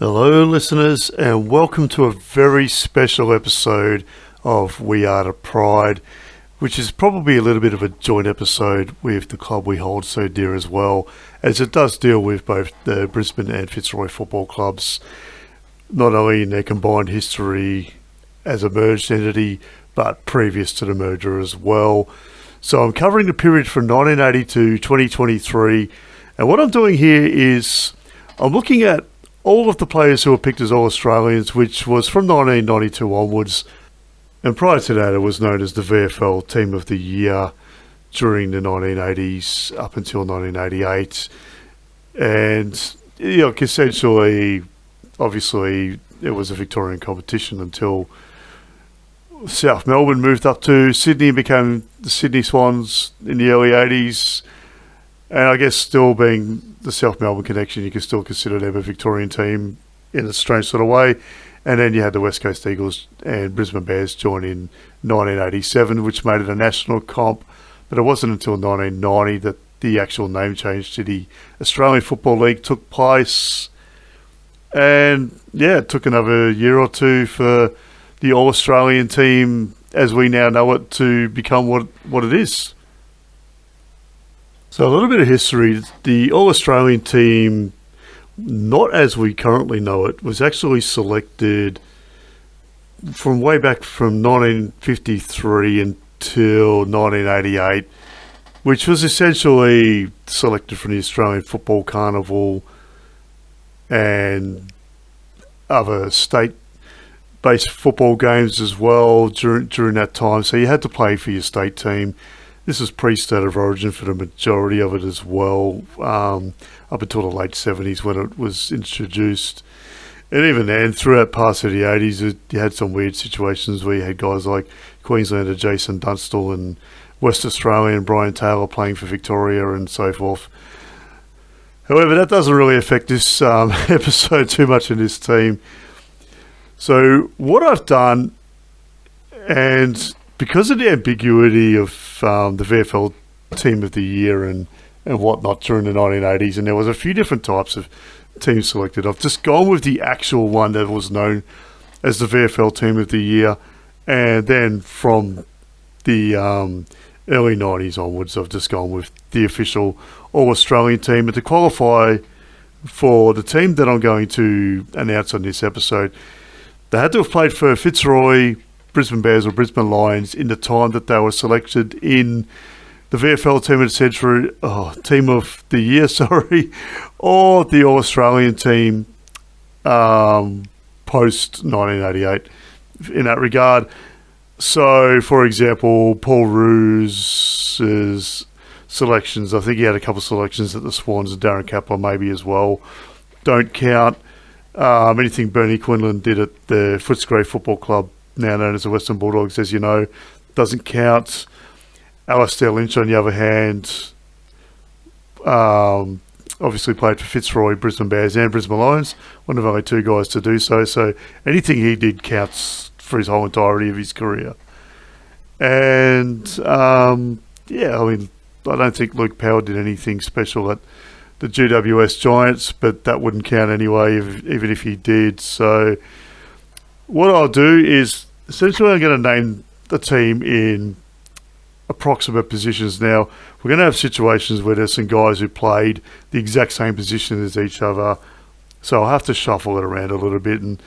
Hello, listeners, and welcome to a very special episode of We Are the Pride, which is probably a little bit of a joint episode with the club we hold so dear as well, as it does deal with both the Brisbane and Fitzroy football clubs, not only in their combined history as a merged entity, but previous to the merger as well. So I'm covering the period from 1980 to 2023, and what I'm doing here is I'm looking at all of the players who were picked as All-Australians, which was from 1992 onwards, and prior to that it was known as the VFL Team of the Year during the 1980s up until 1988. And essentially, obviously, it was a Victorian competition until South Melbourne moved up to Sydney and became the Sydney Swans in the early 80s. And I guess still being the South Melbourne connection, you can still consider them a Victorian team in a strange sort of way. And then you had the West Coast Eagles and Brisbane Bears join in 1987, which made it a national comp. But it wasn't until 1990 that the actual name change to the Australian Football League took place. And yeah, it took another year or two for the All-Australian team, as we now know it, to become what it is. So a little bit of history. The All-Australian team, not as we currently know it, was actually selected from way back from 1953 until 1988, which was essentially selected from the Australian Football Carnival and other state-based football games as well during that time. So you had to play for your state team. This was pre-state of origin for the majority of it as well, up until the late 70s when it was introduced. And even then, throughout parts of the 80s, you had some weird situations where you had guys like Queenslander Jason Dunstall and West Australian Brian Taylor playing for Victoria and so forth. However, that doesn't really affect this episode too much in this team. So what I've done, and because of the ambiguity of the VFL Team of the Year and whatnot during the 1980s, and there was a few different types of teams selected, I've just gone with the actual one that was known as the VFL Team of the Year, and then from the early 90s onwards, I've just gone with the official All-Australian team. And to qualify for the team that I'm going to announce on this episode, they had to have played for Fitzroy, Brisbane Bears or Brisbane Lions in the time that they were selected in the VFL Team of the Year, or the All-Australian team post 1988 in that regard. So, for example, Paul Roos's selections, I think he had a couple of selections at the Swans, and Darren Kaplan maybe as well, don't count. Anything Bernie Quinlan did at the Fitzroy Football Club, now known as the Western Bulldogs, as you know, doesn't count. Alistair Lynch, on the other hand, obviously played for Fitzroy, Brisbane Bears and Brisbane Lions, one of only two guys to do so. So anything he did counts for his whole entirety of his career. And, I don't think Luke Powell did anything special at the GWS Giants, but that wouldn't count anyway, even if he did. So what I'll do is, essentially I'm going to name the team in approximate positions. Now, we're going to have situations where there's some guys who played the exact same position as each other, so I'll have to shuffle it around a little bit, and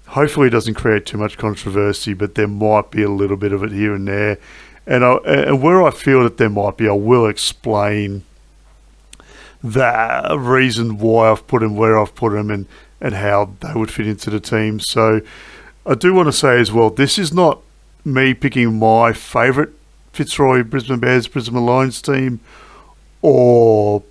hopefully it doesn't create too much controversy, but there might be a little bit of it here and there. And where I feel that there might be, I will explain the reason why I've put them where I've put them and how they would fit into the team. So I do want to say as well, this is not me picking my favourite Fitzroy, Brisbane Bears, Brisbane Lions team, or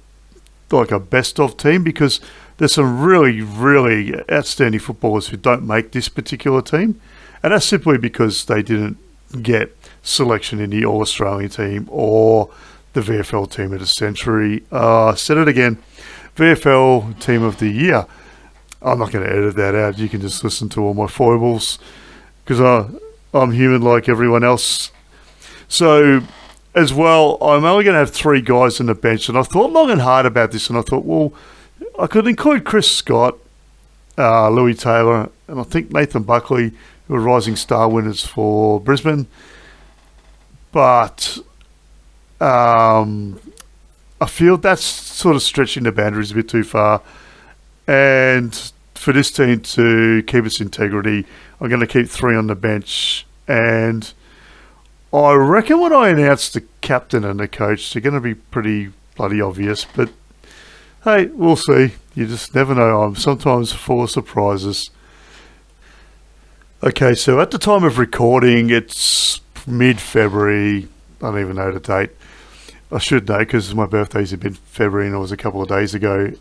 like a best of team, because there's some really, really outstanding footballers who don't make this particular team, and that's simply because they didn't get selection in the All-Australian team or the VFL Team of the Century. Said it again, VFL Team of the Year. I'm not going to edit that out. You can just listen to all my foibles, because I'm human like everyone else. So, as well, I'm only going to have three guys on the bench, and I thought long and hard about this, and I thought, well, I could include Chris Scott Louis Taylor, and I think Nathan Buckley, who are rising star winners for Brisbane. But I feel that's sort of stretching the boundaries a bit too far. And for this team to keep its integrity, I'm going to keep 3 on the bench. And I reckon when I announce the captain and the coach, they're going to be pretty bloody obvious. But hey, we'll see. You just never know. I'm sometimes full of surprises. Okay, so at the time of recording, it's mid-February. I don't even know the date. I should know because my birthday's in mid-February and it was a couple of days ago.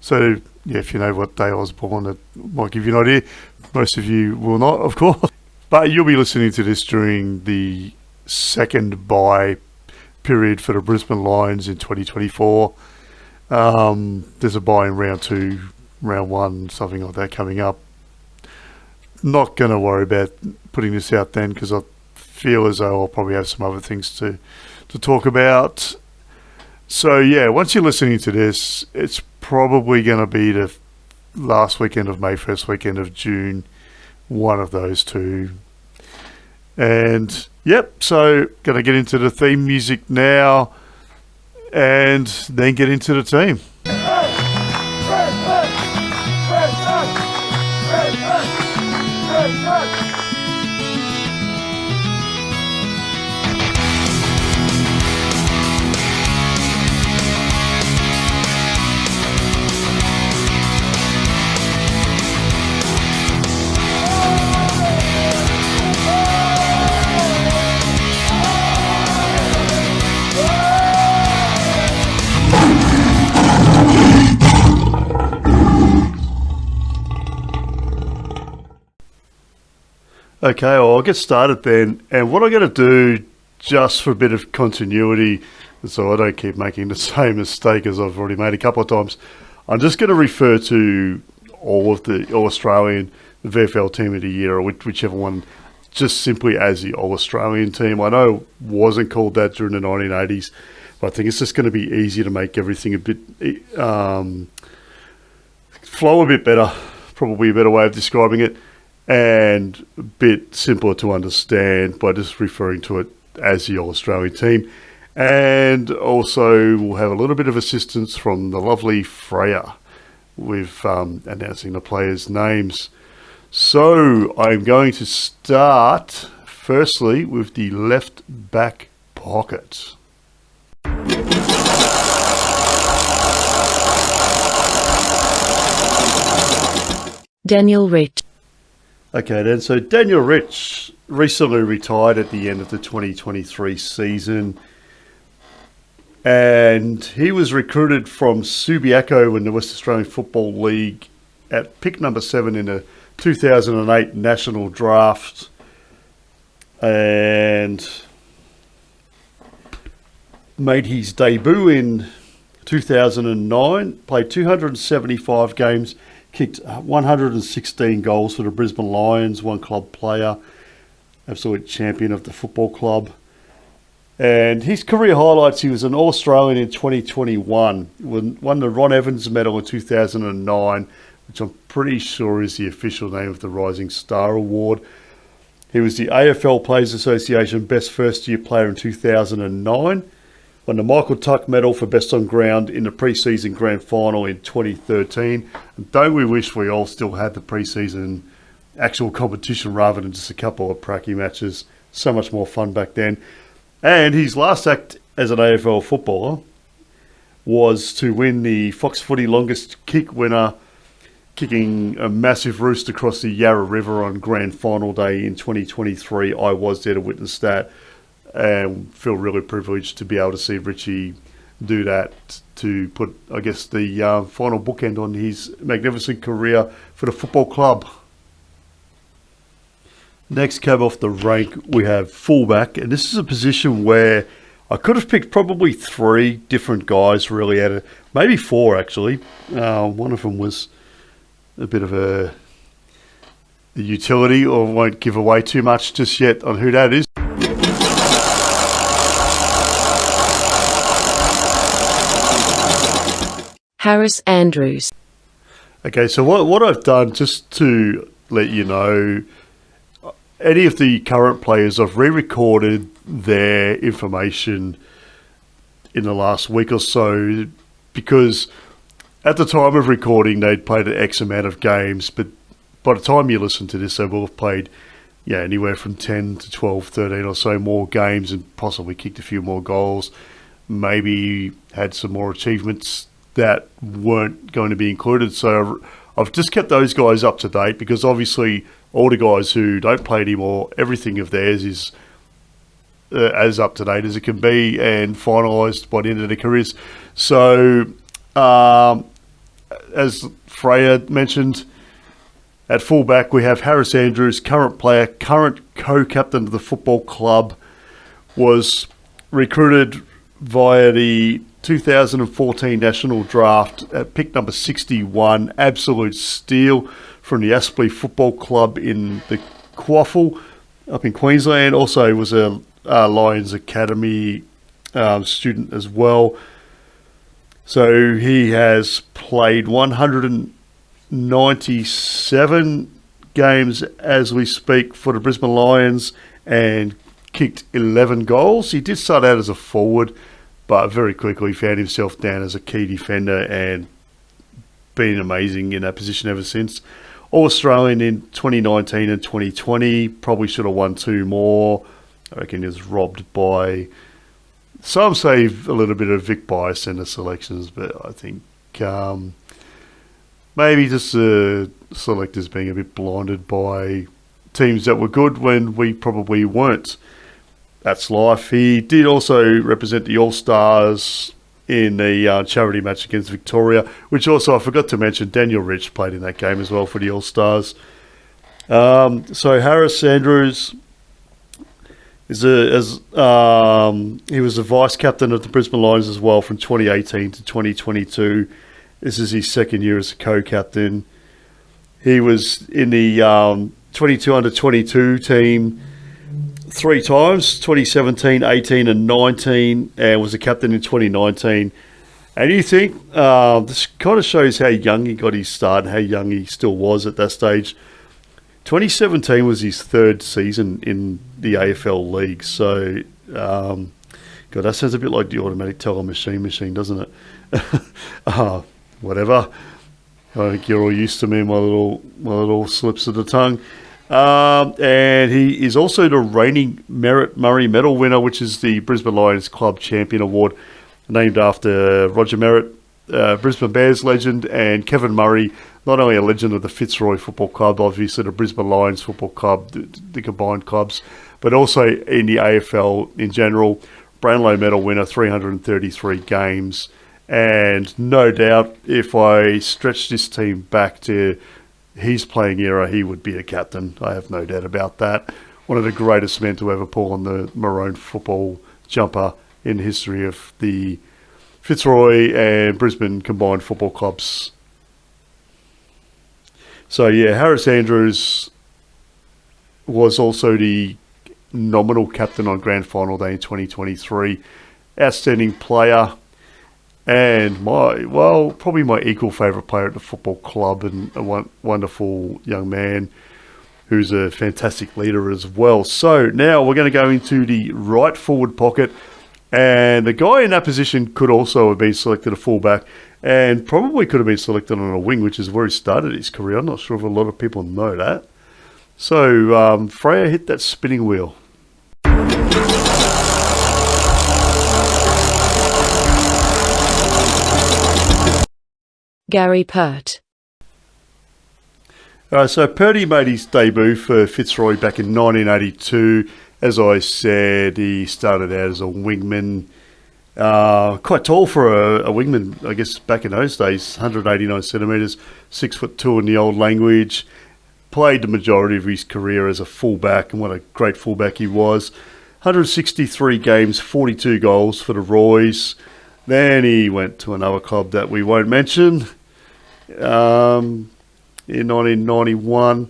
So, yeah, if you know what day I was born, it might give you an idea. Most of you will not, of course. But you'll be listening to this during the second bye period for the Brisbane Lions in 2024. There's a bye in round 2, round 1, something like that coming up. Not going to worry about putting this out then because I feel as though I'll probably have some other things to talk about. So yeah, once you're listening to this, it's probably going to be the last weekend of May, first weekend of June, one of those two. And yep, so going to get into the theme music now and then get into the team. Okay, well, I'll get started then. And what I'm going to do, just for a bit of continuity, so I don't keep making the same mistake as I've already made a couple of times, I'm just going to refer to all of the All-Australian, the VFL Team of the Year, or whichever one, just simply as the All-Australian team. I know it wasn't called that during the 1980s, but I think it's just going to be easier to make everything a bit flow a bit better, probably a better way of describing it, and a bit simpler to understand by just referring to it as the All-Australian team. And also we'll have a little bit of assistance from the lovely Freya with announcing the players' names. So I'm going to start firstly with the left back pocket. Daniel Rich. Okay then, so Daniel Rich recently retired at the end of the 2023 season, and he was recruited from Subiaco in the West Australian Football League at pick number 7 in the 2008 National Draft, and made his debut in 2009, played 275 games, kicked 116 goals for the Brisbane Lions, one club player, absolute champion of the football club. And his career highlights, he was an All-Australian in 2021, won the Ron Evans Medal in 2009, which I'm pretty sure is the official name of the Rising Star Award. He was the AFL Players Association Best First Year Player in 2009, won the Michael Tuck Medal for Best on Ground in the pre-season grand final in 2013. And don't we wish we all still had the pre-season actual competition rather than just a couple of pracky matches. So much more fun back then. And his last act as an AFL footballer was to win the Fox Footy longest kick winner, kicking a massive roost across the Yarra River on grand final day in 2023. I was there to witness that. And feel really privileged to be able to see Richie do that to put, I guess, the final bookend on his magnificent career for the football club. Next cab off the rank, we have fullback, and this is a position where I could have picked probably 3 different guys really at it, maybe 4 actually. One of them was a bit of a utility, or won't give away too much just yet on who that is. Harris Andrews. Okay, so what I've done, just to let you know, any of the current players, I've re-recorded their information in the last week or so, because at the time of recording they'd played an X amount of games, but by the time you listen to this they will have played anywhere from 10 to 12, 13 or so more games, and possibly kicked a few more goals, maybe had some more achievements that weren't going to be included. So I've just kept those guys up to date, because obviously all the guys who don't play anymore, everything of theirs is as up to date as it can be and finalised by the end of their careers. So as Freya mentioned, at fullback we have Harris Andrews, current player, current co-captain of the football club, was recruited via the 2014 National Draft at pick number 61, absolute steal from the Aspley Football Club in the Quaffle up in Queensland. Also was a Lions Academy student as well. So he has played 197 games as we speak for the Brisbane Lions and kicked 11 goals. He did start out as a forward, but very quickly found himself down as a key defender and been amazing in that position ever since. All-Australian in 2019 and 2020. Probably should have won 2 more. I reckon he was robbed by, some say, a little bit of Vic bias in the selections, but I think maybe just the selectors being a bit blinded by teams that were good when we probably weren't. That's life. He did also represent the All-Stars in the charity match against Victoria, which also I forgot to mention, Daniel Rich played in that game as well for the All-Stars. So Harris Andrews he was the vice captain of the Brisbane Lions as well from 2018 to 2022. This is his second year as a co-captain. He was in the 22 under 22 team 3 times, 2017, 18 and 19, and was a captain in 2019. And you think, this kind of shows how young he got his start and how young he still was at that stage. 2017 was his 3rd season in the AFL League. So, God, that sounds a bit like the automatic teller machine, doesn't it? Whatever. I think you're all used to me, my little slips of the tongue. And he is also the reigning Merritt Murray Medal winner, which is the Brisbane Lions Club Champion Award, named after Roger Merritt, Brisbane Bears legend, and Kevin Murray, not only a legend of the Fitzroy Football Club, obviously the Brisbane Lions Football Club, the combined clubs, but also in the AFL in general. Brownlow Medal winner, 333 games. And no doubt, if I stretch this team back to his playing era, he would be a captain. I have no doubt about that. One of the greatest men to ever pull on the maroon football jumper in the history of the Fitzroy and Brisbane combined football clubs. So yeah, Harris Andrews was also the nominal captain on Grand Final Day in 2023. Outstanding player. And probably my equal favourite player at the football club, and a wonderful young man who's a fantastic leader as well. So now we're going to go into the right forward pocket, and the guy in that position could also have been selected a fullback, and probably could have been selected on a wing, which is where he started his career. I'm not sure if a lot of people know that. So Freya, hit that spinning wheel. Gary Pert. So Purdy made his debut for Fitzroy back in 1982. As I said, he started out as a wingman. Quite tall for a wingman, I guess, back in those days. 189 centimetres, 6'2" in the old language. Played the majority of his career as a fullback, and what a great fullback he was. 163 games, 42 goals for the Roys. Then he went to another club that we won't mention in 1991.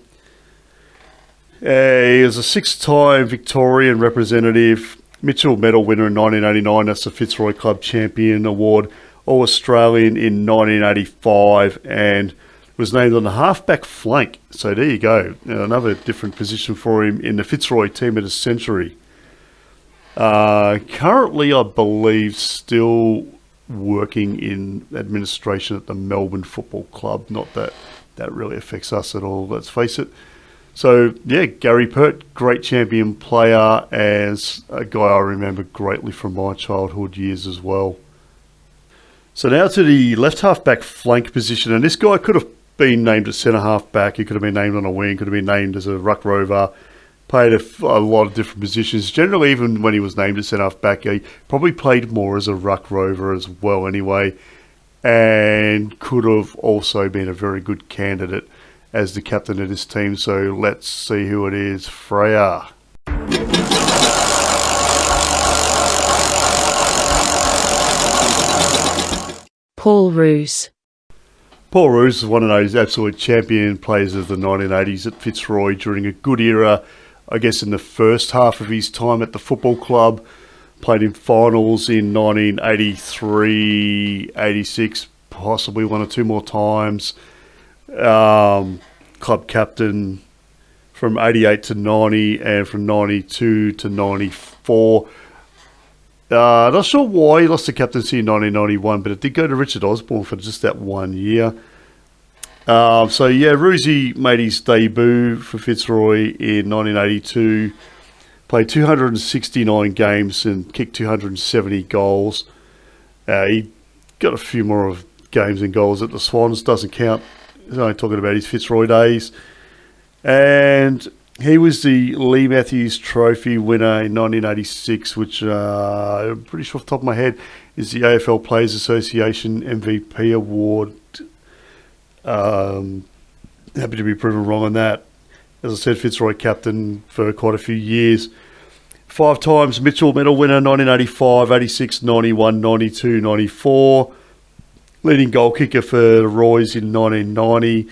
He was a 6-time Victorian representative, Mitchell Medal winner in 1989. That's the Fitzroy Club Champion Award. All-Australian in 1985 and was named on the halfback flank. So there you go. Another different position for him in the Fitzroy team of the century. Currently, I believe, still working in administration at the Melbourne Football Club. Not that that really affects us at all, let's face it. So, yeah, Gary Pert, great champion player, as a guy I remember greatly from my childhood years as well. So now to the left half-back flank position, and this guy could have been named as centre half-back, he could have been named on a wing, could have been named as a ruck rover, played a lot of different positions. Generally, even when he was named as centre half-back, he probably played more as a ruck rover as well anyway, and could have also been a very good candidate as the captain of this team. So let's see who it is. Freya. Paul Roos. Paul Roos is one of those absolute champion players of the 1980s at Fitzroy during a good era, I guess in the first half of his time at the football club. Played in finals in 1983, 86, possibly one or two more times. Club captain from 88 to 90 and from 92 to 94. Not sure why he lost the captaincy in 1991, but it did go to Richard Osborne for just that 1 year. So yeah, Roosie made his debut for Fitzroy in 1982. Played 269 games and kicked 270 goals. He got a few more of games and goals at the Swans, doesn't count. He's only talking about his Fitzroy days. And he was the Lee Matthews Trophy winner in 1986, which I'm pretty sure off the top of my head is the AFL Players Association MVP award. Happy to be proven wrong on that. As I said, Fitzroy captain for quite a few years. 5 times Mitchell medal winner, 1985, 86, 91, 92, 94. Leading goal kicker for the Roys in 1990.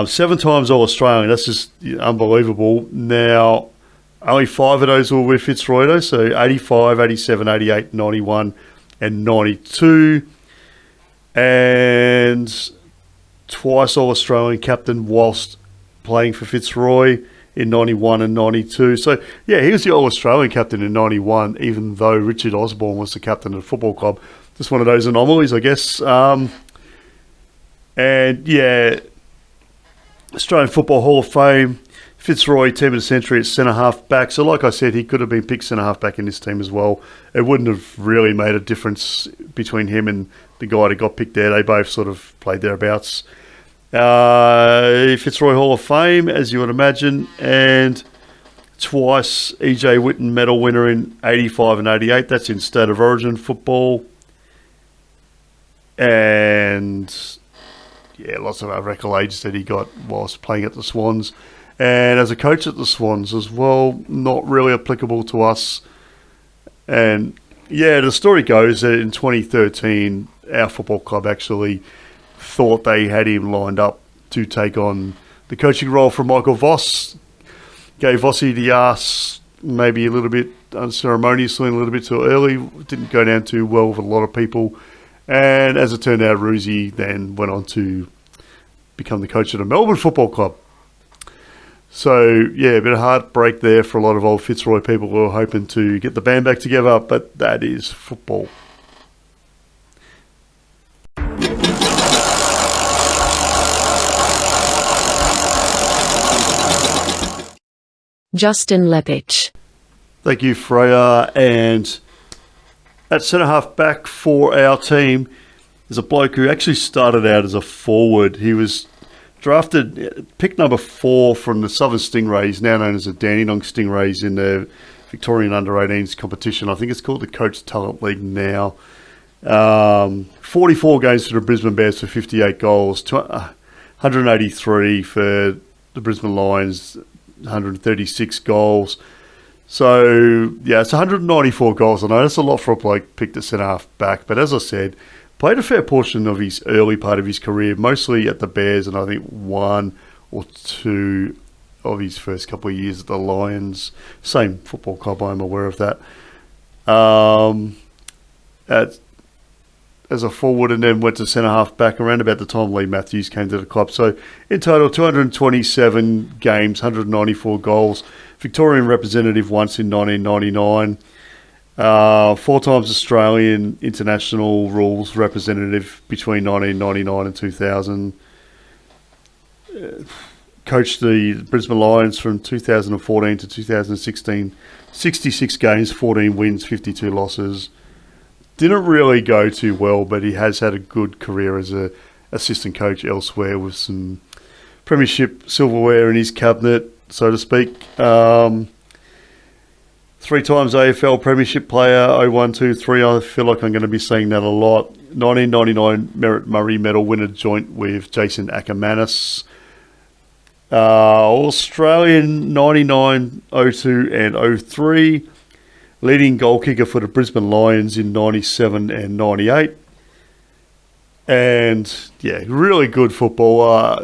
7 times All-Australian. That's just unbelievable. Now, only 5 of those were with Fitzroy, though. So 85, 87, 88, 91, and 92. And twice All-Australian captain whilst playing for Fitzroy in 91 and 92. So, yeah, he was the All-Australian captain in 91, even though Richard Osborne was the captain of the football club. Just one of those anomalies, I guess. And, yeah, Australian Football Hall of Fame, Fitzroy, team of the century at centre-half back. So, like I said, he could have been picked centre-half back in this team as well. It wouldn't have really made a difference between him and the guy that got picked there. They both sort of played thereabouts. Fitzroy Hall of Fame, as you would imagine, and twice E.J. Whitten medal winner in 85 and 88. That's in State of Origin football. And, yeah, lots of other accolades that he got whilst playing at the Swans. And as a coach at the Swans as well, not really applicable to us. And, yeah, the story goes that in 2013, our football club actually thought they had him lined up to take on the coaching role from Michael Voss. Gave Vossi the arse maybe a little bit unceremoniously, a little bit too early. Didn't go down too well with a lot of people. And as it turned out, Roosie then went on to become the coach of the Melbourne Football Club. So, yeah, a bit of heartbreak there for a lot of old Fitzroy people who were hoping to get the band back together, but that is football. Justin Lepich. Thank you, Freya. And at centre-half back for our team is a bloke who actually started out as a forward. He was drafted, pick number 4 from the Southern Stingrays, now known as the Dandenong Stingrays in the Victorian Under-18s competition. I think it's called the Coach Talent League now. 44 games for the Brisbane Bears for 58 goals, 183 for the Brisbane Lions, 136 goals. So, yeah, it's 194 goals. I know that's a lot for a bloke picked at centre-half back, but as I said, played a fair portion of his early part of his career, mostly at the Bears, and I think 1 or 2 of his first couple of years at the Lions. Same football club, I'm aware of that. as a forward and then went to centre-half back around about the time Lee Matthews came to the club. So in total, 227 games, 194 goals. Victorian representative once in 1999. 4 times Australian international rules representative between 1999 and 2000. Coached the Brisbane Lions from 2014 to 2016. 66 games, 14 wins, 52 losses. Didn't really go too well, but he has had a good career as a assistant coach elsewhere with some premiership silverware in his cabinet, so to speak. 3 times AFL premiership player, 01, 2, 3. I feel like I'm going to be saying that a lot. 1999 Merritt Murray Medal winner joint with Jason Ackermanis. Australian 99, 02 and 03. Leading goal kicker for the Brisbane Lions in 97 and 98. And, yeah, really good football.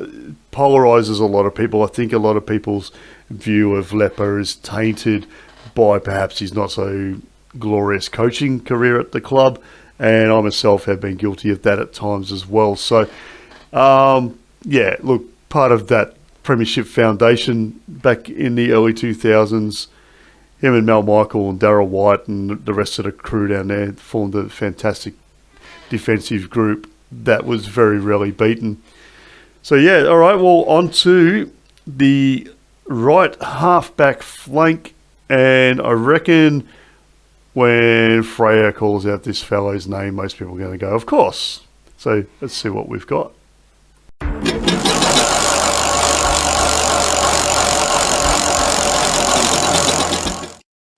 Polarises a lot of people. I think a lot of people's view of Leper is tainted by perhaps his not so glorious coaching career at the club. And I myself have been guilty of that at times as well. So, yeah, look, part of that Premiership Foundation back in the early 2000s, him and Mel Michael and Darryl White and the rest of the crew down there formed a fantastic defensive group that was very rarely beaten. So, yeah, all right, well, on to the right half-back flank. And I reckon when Freya calls out this fellow's name, most people are going to go, of course. So let's see what we've got.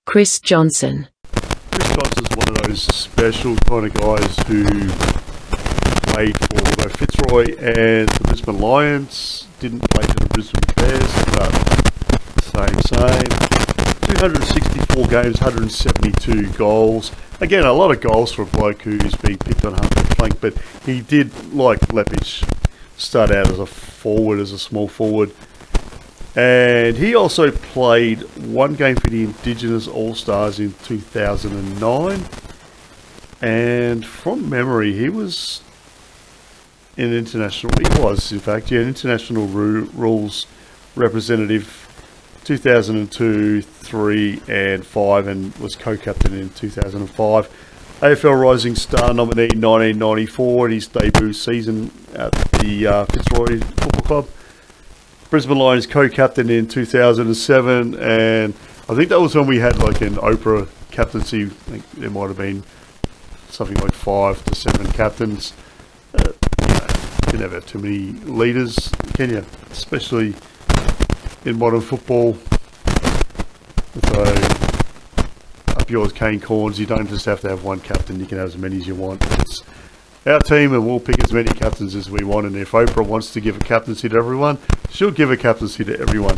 Chris Johnson. Chris Johnson's one of those special kind of guys who played for both Fitzroy and the Brisbane Lions. Didn't play for the Brisbane Bears, but same. 264 games, 172 goals. Again, a lot of goals for a bloke who's been picked on half flank, but he did, like Lepich, start out as a forward, as a small forward. And he also played 1 game for the Indigenous All-Stars in 2009. And from memory, he was an international... He was, in fact, an international rules representative 2002, 3 and 5, and was co-captain in 2005. AFL Rising Star nominee 1994 in his debut season at the Fitzroy Football Club. Brisbane Lions co-captain in 2007, and I think that was when we had like an Oprah captaincy. I think there might have been something like 5 to 7 captains. You can never have too many leaders, can you? Especially in modern football. So, up yours, Kane Corns. You don't just have to have one captain. You can have as many as you want. It's our team, and we'll pick as many captains as we want. And if Oprah wants to give a captaincy to everyone, she'll give a captaincy to everyone.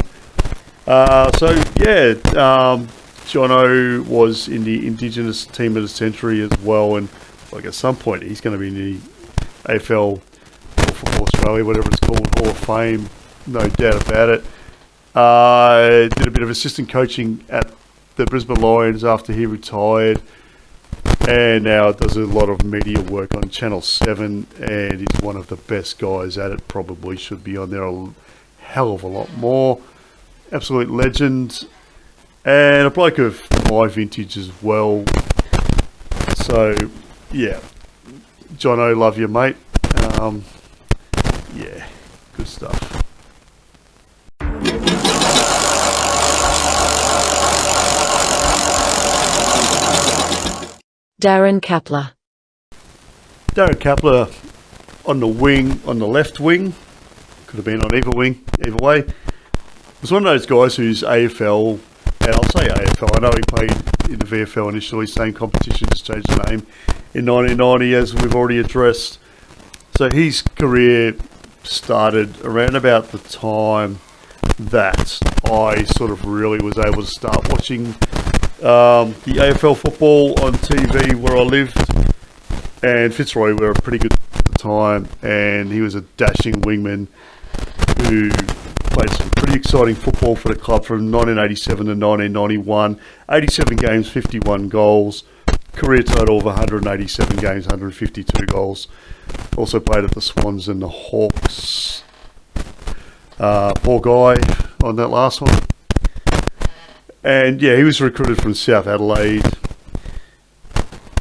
Jono was in the Indigenous Team of the Century as well. And like at some point, he's going to be in the AFL or Football Australia, whatever it's called, Hall of Fame. No doubt about it. Did a bit of assistant coaching at the Brisbane Lions after he retired, and now does a lot of media work on Channel 7, and he's one of the best guys at it. Probably should be on there a hell of a lot more. Absolute legend, and a bloke of my vintage as well. So, yeah, Jono, love you, mate. Yeah, good stuff. Darren Kapler. Darren Kapler on the wing, on the left wing. Could have been on either wing, either way. Was one of those guys who's AFL, and I'll say AFL, I know he played in the VFL initially, same competition, just changed the name in 1990, as we've already addressed. So his career started around about the time that I sort of really was able to start watching the AFL football on TV where I lived, and Fitzroy were pretty good at the time, and he was a dashing wingman who played some pretty exciting football for the club from 1987 to 1991. 87 games, 51 goals, career total of 187 games, 152 goals. Also played at the Swans and the Hawks. Poor guy on that last one. And yeah, he was recruited from South Adelaide.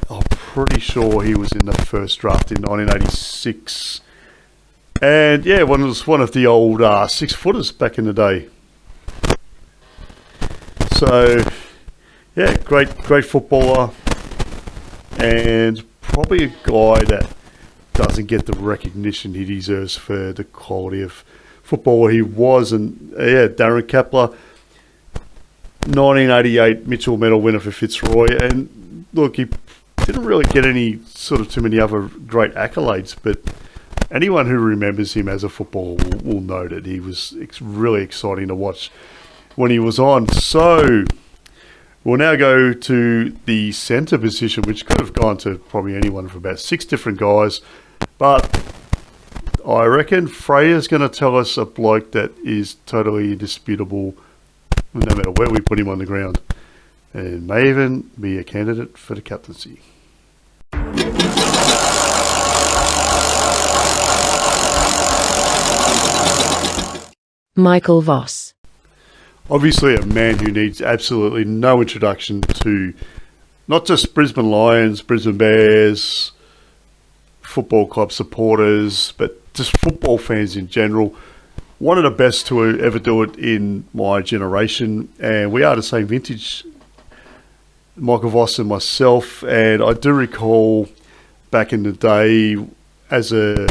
I'm pretty sure he was in the first draft in 1986. And yeah, was one of the old 6-footers back in the day. So yeah, great footballer, and probably a guy that doesn't get the recognition he deserves for the quality of footballer he was. And yeah, Darren Kepler, 1988 Mitchell Medal winner for Fitzroy. And look, he didn't really get any sort of too many other great accolades, but anyone who remembers him as a footballer will know that he was really exciting to watch when he was on. So we'll now go to the centre position, which could have gone to probably anyone from about 6 different guys. But I reckon Freya's going to tell us a bloke that is totally indisputable no matter where we put him on the ground, and may even be a candidate for the captaincy. Michael Voss. Obviously a man who needs absolutely no introduction to not just Brisbane Lions, Brisbane Bears, football club supporters, but just football fans in general. One of the best to ever do it in my generation, and we are the same vintage, Michael Voss and myself. And I do recall back in the day as I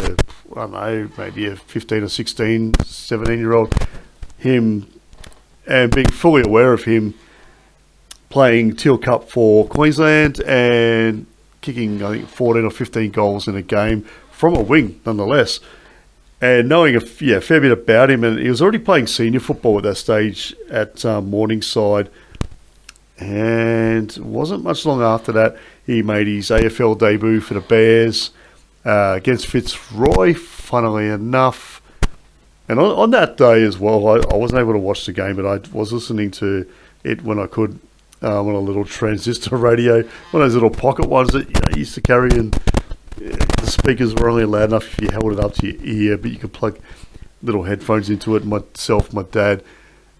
don't know, maybe a 15 or 16, 17-year-old, him, and being fully aware of him playing Teal Cup for Queensland and kicking, I think, 14 or 15 goals in a game from a wing, nonetheless. And knowing a fair bit about him, and he was already playing senior football at that stage at Morningside. And it wasn't much long after that, he made his AFL debut for the Bears against Fitzroy, funnily enough. And on that day as well, I wasn't able to watch the game, but I was listening to it when I could on a little transistor radio, one of those little pocket ones that you used to carry, and the speakers were only loud enough if you held it up to your ear, but you could plug little headphones into it. Myself, my dad,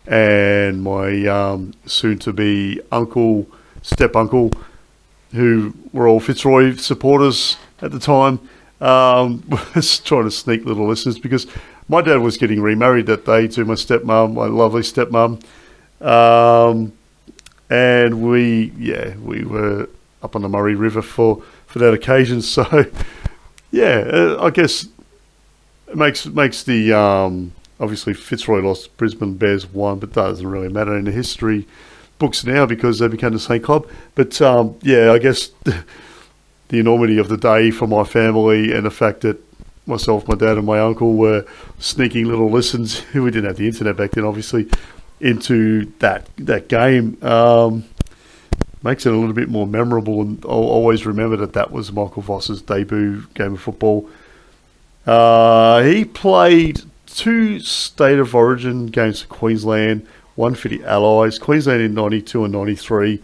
and my soon-to-be step-uncle, who were all Fitzroy supporters at the time, was trying to sneak little listens, because my dad was getting remarried that day to my stepmom, my lovely stepmom. And we were up on the Murray River for that occasion. So, yeah, I guess it makes the, obviously Fitzroy lost, Brisbane Bears won, but that doesn't really matter in the history books now because they became the same club. But, yeah, I guess the enormity of the day for my family and the fact that myself, my dad and my uncle were sneaking little listens, we didn't have the internet back then, obviously, into that game, makes it a little bit more memorable. And I'll always remember that was Michael Voss's debut game of football. He played 2 State of Origin games for Queensland, one for the Allies, Queensland in 92 and 93,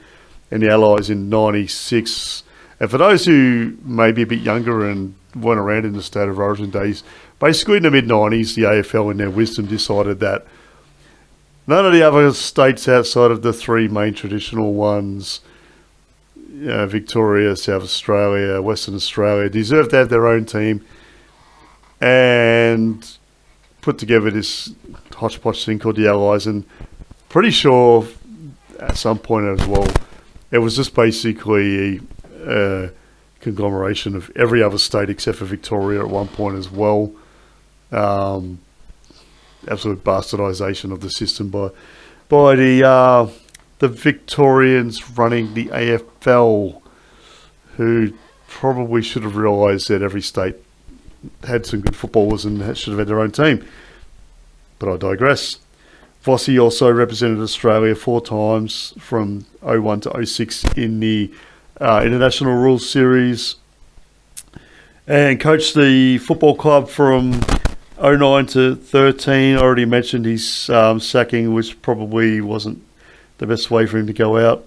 and the Allies in 96. And for those who may be a bit younger and weren't around in the State of Origin days, basically in the mid-90s, the AFL in their wisdom decided that none of the other states outside of the 3 main traditional ones, Victoria, South Australia, Western Australia, deserved to have their own team, and put together this hodgepodge thing called the Allies. And pretty sure at some point as well, it was just basically a conglomeration of every other state except for Victoria at one point as well. Absolute bastardisation of the system by the Victorians running the AFL, who probably should have realised that every state had some good footballers and should have had their own team. But I digress. Vossi also represented Australia 4 times from 01 to 06 in the International Rules Series, and coached the football club from 09 to 13. I already mentioned his sacking, which probably wasn't the best way for him to go out.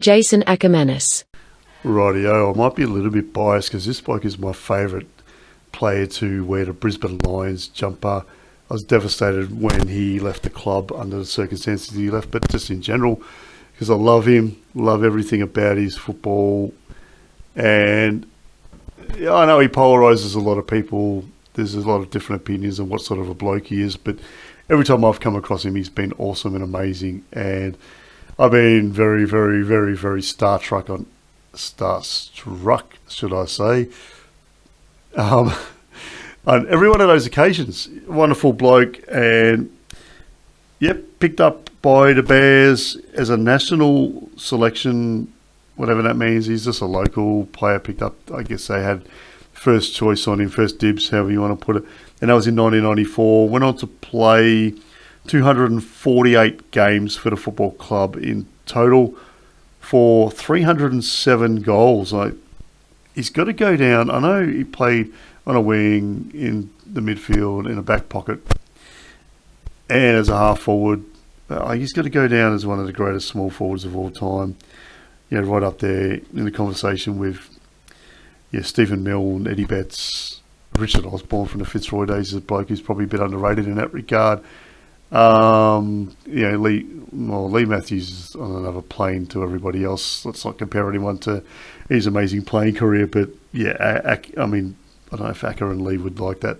Jason Ackermanis. Rightio, I might be a little bit biased because this bloke is my favourite player to wear the Brisbane Lions jumper. I was devastated when he left the club under the circumstances he left, but just in general, because I love him, love everything about his football. And yeah, I know he polarises a lot of people. There's a lot of different opinions on what sort of a bloke he is, but every time I've come across him, he's been awesome and amazing. And I've been very, very, very, very starstruck, should I say, on every one of those occasions. Wonderful bloke, and yep, picked up by the Bears as a national selection, whatever that means. He's just a local player picked up. I guess they had first choice on him, first dibs, however you want to put it. And that was in 1994. Went on to play 248 games for the football club in total for 307 goals. He's got to go down. I know he played on a wing, in the midfield, in a back pocket, and as a half forward. He's got to go down as one of the greatest small forwards of all time. Yeah, right up there in the conversation with Stephen Mill and Eddie Betts, Richard Osborne from the Fitzroy days is a bloke who's probably a bit underrated in that regard. Lee Matthews is on another plane to everybody else. Let's not compare anyone to his amazing playing career, but yeah, I mean, I don't know if Acker and Lee would like that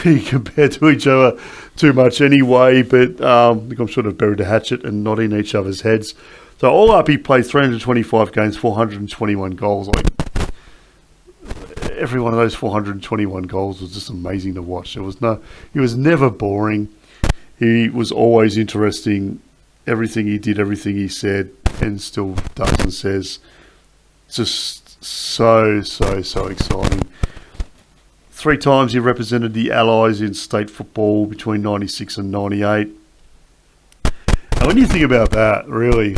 be compared to each other too much anyway, but I'm sure they've buried a hatchet and not in each other's heads. So all up, he played 325 games, 421 goals. Every one of those 421 goals was just amazing to watch. He was never boring. He was always interesting. Everything he did, everything he said, and still does and says, just so exciting. 3 times he represented the Allies in state football between 96 and 98. And when you think about that, really,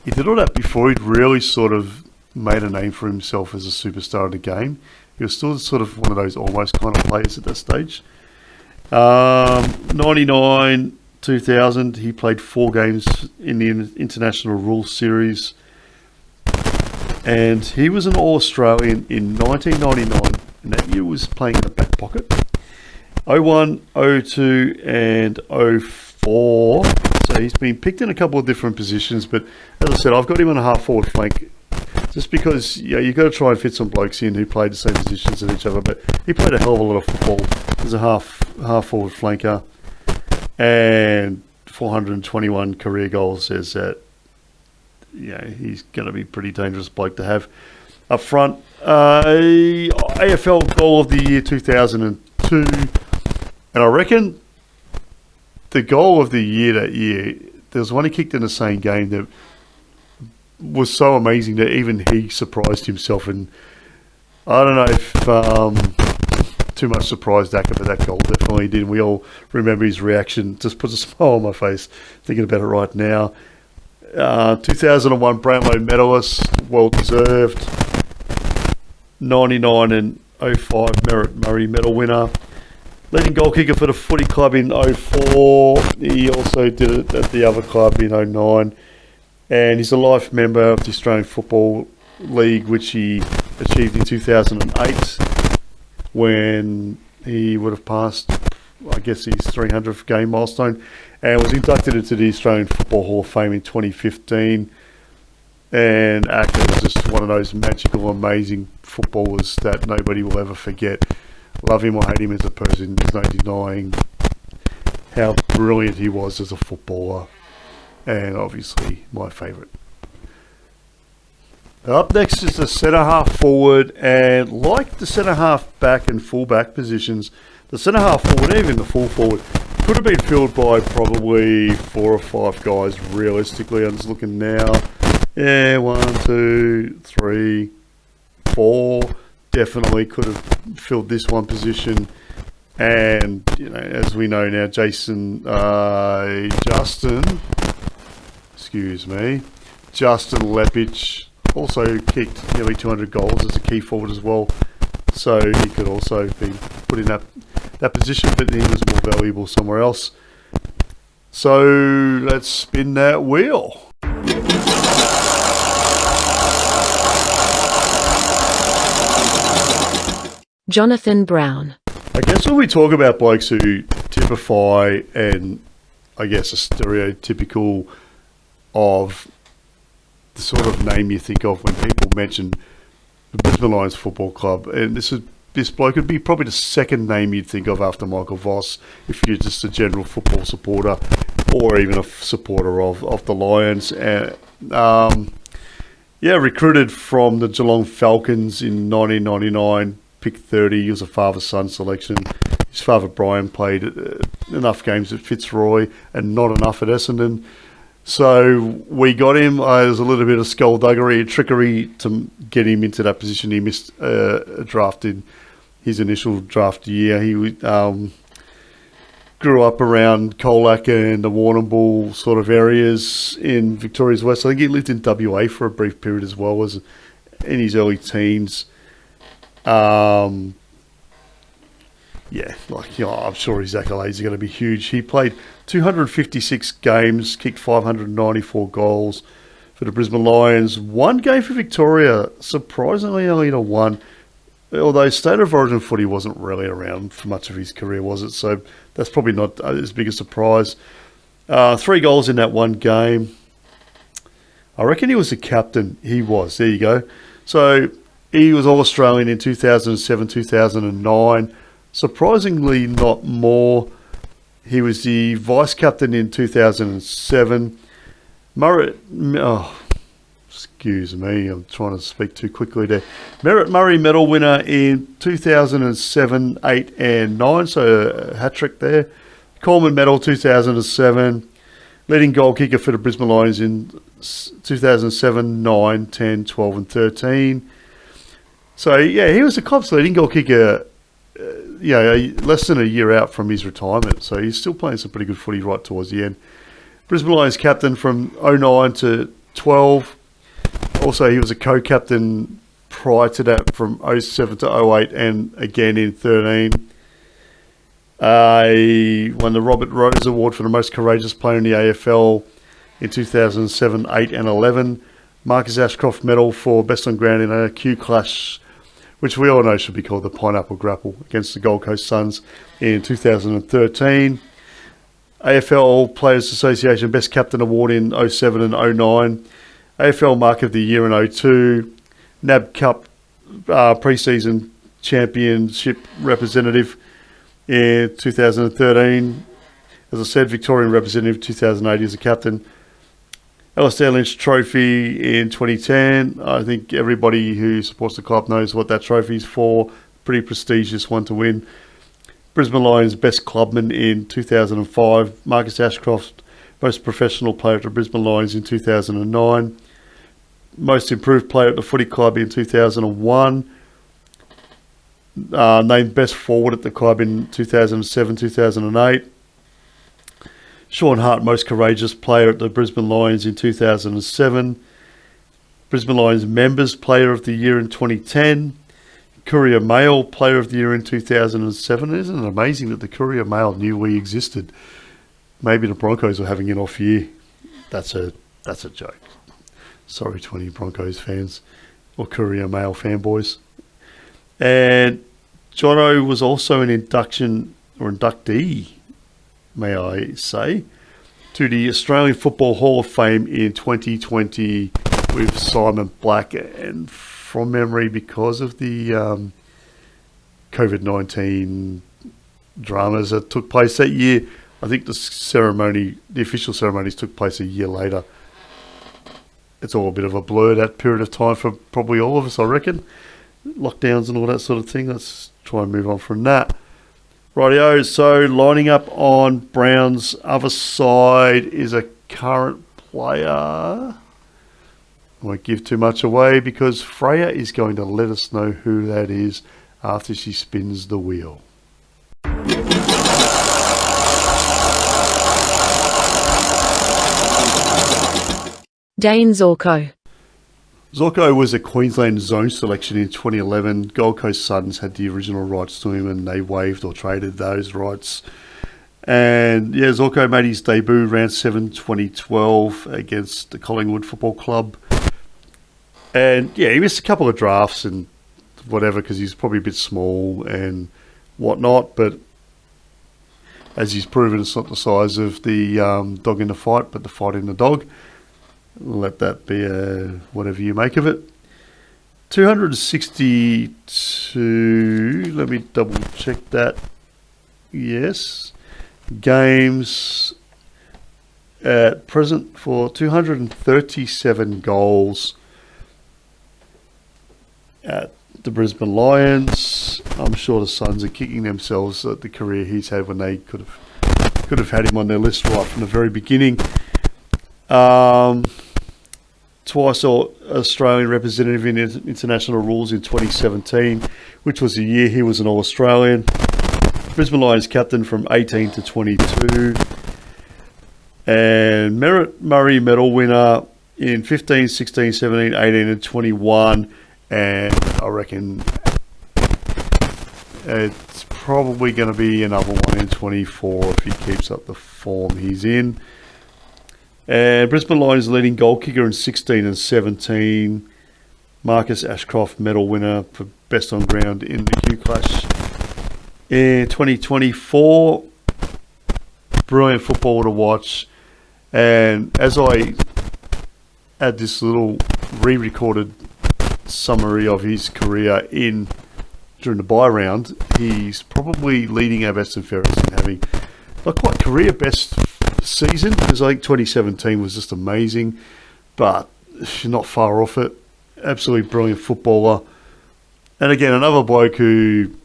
he did all that before he'd really sort of made a name for himself as a superstar of the game. He was still sort of one of those almost kind of players at that stage. 99, 2000, he played 4 games in the International Rules Series. And he was an All-Australian in 1999, and that year was playing in the back pocket. 01, 02 and 04. So he's been picked in a couple of different positions, but as I said, I've got him on a half-forward flank just because you've got to try and fit some blokes in who played the same positions as each other, but he played a hell of a lot of football as a half-forward flanker, and 421 career goals says that he's going to be a pretty dangerous bloke to have up front. AFL Goal of the Year 2002, and I reckon the Goal of the Year that year, there was one he kicked in the same game that was so amazing that even he surprised himself, and I don't know if too much surprised Acker, but that goal definitely did. We all remember his reaction. Just puts a smile on my face thinking about it right now. 2001 Brownlow medalist, well deserved. 99 and 05 Merritt Murray medal winner. Leading goal kicker for the footy club in 04. He also did it at the other club in 09. And he's a life member of the Australian Football League, which he achieved in 2008 when he would have passed, I guess, his 300th game milestone, and was inducted into the Australian Football Hall of Fame in 2015. And Acker was just one of those magical, amazing footballers that nobody will ever forget. Love him or hate him as a person, there's no denying how brilliant he was as a footballer, and obviously my favourite. Up next is the centre-half forward, and like the centre-half back and full-back positions, the centre-half forward, even the full forward, could have been filled by probably 4 or 5 guys realistically. I'm just looking now. 1, 2, 3, 4 definitely could have filled this one position. And, as we know now, Justin Lepich also kicked nearly 200 goals as a key forward as well. So he could also be put in that position, but he was more valuable somewhere else. So let's spin that wheel. Jonathan Brown. I guess when we talk about blokes who typify and I guess are stereotypical of the sort of name you think of when people mention the Brisbane Lions Football Club, and this bloke would be probably the second name you'd think of after Michael Voss if you're just a general football supporter or even a supporter of the Lions. Recruited from the Geelong Falcons in 1999, pick 30. He was a father-son selection. His father, Brian, played enough games at Fitzroy and not enough at Essendon. So we got him. There was a little bit of skullduggery and trickery to get him into that position. He missed a draft in his initial draft year. He grew up around Colac and the Warrnambool sort of areas in Victoria's West. I think he lived in WA for a brief period as well, as in his early teens. I'm sure his accolades are going to be huge. He played 256 games, kicked 594 goals for the Brisbane Lions. One game for Victoria, surprisingly only to one. Although State of Origin footy wasn't really around for much of his career, was it? So that's probably not as big a surprise. 3 goals in that one game. I reckon he was the captain. He was. There you go. So he was All-Australian in 2007, 2009. Surprisingly not more. He was the vice-captain in 2007. Excuse me, I'm trying to speak too quickly there. Merritt Murray medal winner in 2007, 8 and 9, so a hat-trick there. Coleman medal 2007. Leading goal kicker for the Brisbane Lions in 2007, 9, 10, 12 and 13. So, yeah, he was the club's leading goal kicker less than a year out from his retirement. So he's still playing some pretty good footy right towards the end. Brisbane Lions captain from 09 to 12. Also, he was a co-captain prior to that from 07 to 08 and again in 13. He won the Robert Rose Award for the most courageous player in the AFL in 2007, 8 and 11. Marcus Ashcroft medal for best on ground in a Q clash, which we all know should be called the Pineapple Grapple, against the Gold Coast Suns in 2013. AFL Players Association Best Captain Award in 07 and 09. AFL Mark of the Year in 02. NAB Cup pre-season championship representative in 2013. As I said, Victorian representative 2008 as a captain. Alistair Lynch Trophy in 2010. I think everybody who supports the club knows what that trophy's for. Pretty prestigious one to win. Brisbane Lions Best Clubman in 2005. Marcus Ashcroft, Most Professional Player at the Brisbane Lions in 2009. Most Improved Player at the Footy Club in 2001. Named Best Forward at the club in 2007, 2008. Sean Hart, Most Courageous Player at the Brisbane Lions in 2007. Brisbane Lions Members Player of the Year in 2010. Courier Mail Player of the Year in 2007. Isn't it amazing that the Courier Mail knew we existed? Maybe the Broncos were having an off year. That's a joke. Sorry to any Broncos fans or Courier Mail fanboys. And Jono was also an inductee, may I say, to the Australian Football Hall of Fame in 2020 with Simon Black. And from memory, because of the COVID-19 dramas that took place that year, I think the official ceremonies took place a year later. It's all a bit of a blur, that period of time, for probably all of us, I reckon. Lockdowns and all that sort of thing. Let's try and move on from that. Rightio, so lining up on Brown's other side is a current player. I won't give too much away because Freya is going to let us know who that is after she spins the wheel. Dane Zorko. Zorko was a Queensland zone selection in 2011. Gold Coast Suns had the original rights to him and they waived or traded those rights. And yeah, Zorko made his debut round 7 2012 against the Collingwood Football Club. And yeah, he missed a couple of drafts and whatever, because he's probably a bit small and whatnot, but as he's proven, it's not the size of the dog in the fight, but the fight in the dog. Let that be whatever you make of it. 262, let me double check that. Yes. Games at present for 237 goals at the Brisbane Lions. I'm sure the Suns are kicking themselves at the career he's had when they could have had him on their list right from the very beginning. Twice Australian representative in international rules in 2017, which was the year he was an All-Australian. Brisbane Lions captain from 18 to 22. And Merritt Murray medal winner in 15, 16, 17, 18 and 21. And I reckon it's probably going to be another one in 24 if he keeps up the form he's in. And Brisbane Lions leading goal kicker in 16 and 17. Marcus Ashcroft medal winner for best on ground in the Q Clash. In 2024, brilliant football to watch. And as I add this little re-recorded summary of his career during the bye round, he's probably leading our best and fairest in having not quite career best season, because I think 2017 was just amazing, but not far off it. Absolutely brilliant footballer. And again, another bloke who,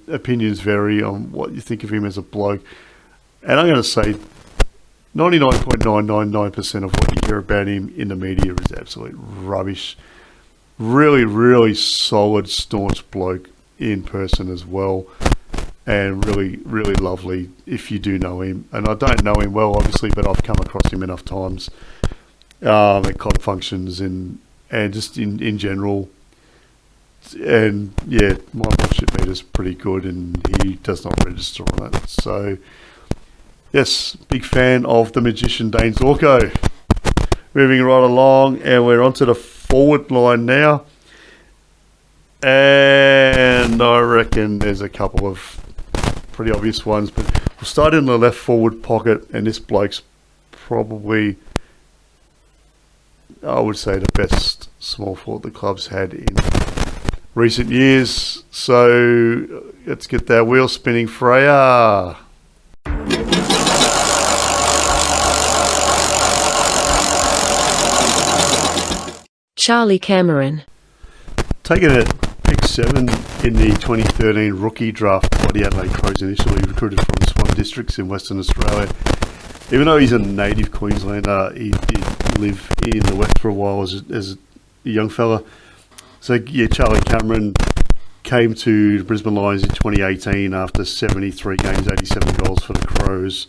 opinions vary on what you think of him as a bloke. And I'm going to say 99.999% of what you hear about him in the media is absolute rubbish. Really, really solid, staunch bloke in person as well. And really, really lovely if you do know him. And I don't know him well, obviously, but I've come across him enough times at club functions and just in general. And yeah, my bullshit meter's pretty good, and he does not register on it. So, yes, big fan of the magician Dane Zorko. Moving right along, and we're onto the forward line now. And I reckon there's a couple of pretty obvious ones, but we'll start in the left forward pocket, and this bloke's probably, I would say, the best small forward the club's had in recent years. So let's get that wheel spinning, Freya. Charlie Cameron. Taken at pick 7 in the 2013 rookie draft by the Adelaide Crows, initially recruited from the Swan Districts in Western Australia. Even though he's a native Queenslander, he did live in the West for a while as a young fella. So yeah, Charlie Cameron came to the Brisbane Lions in 2018 after 73 games, 87 goals for the Crows.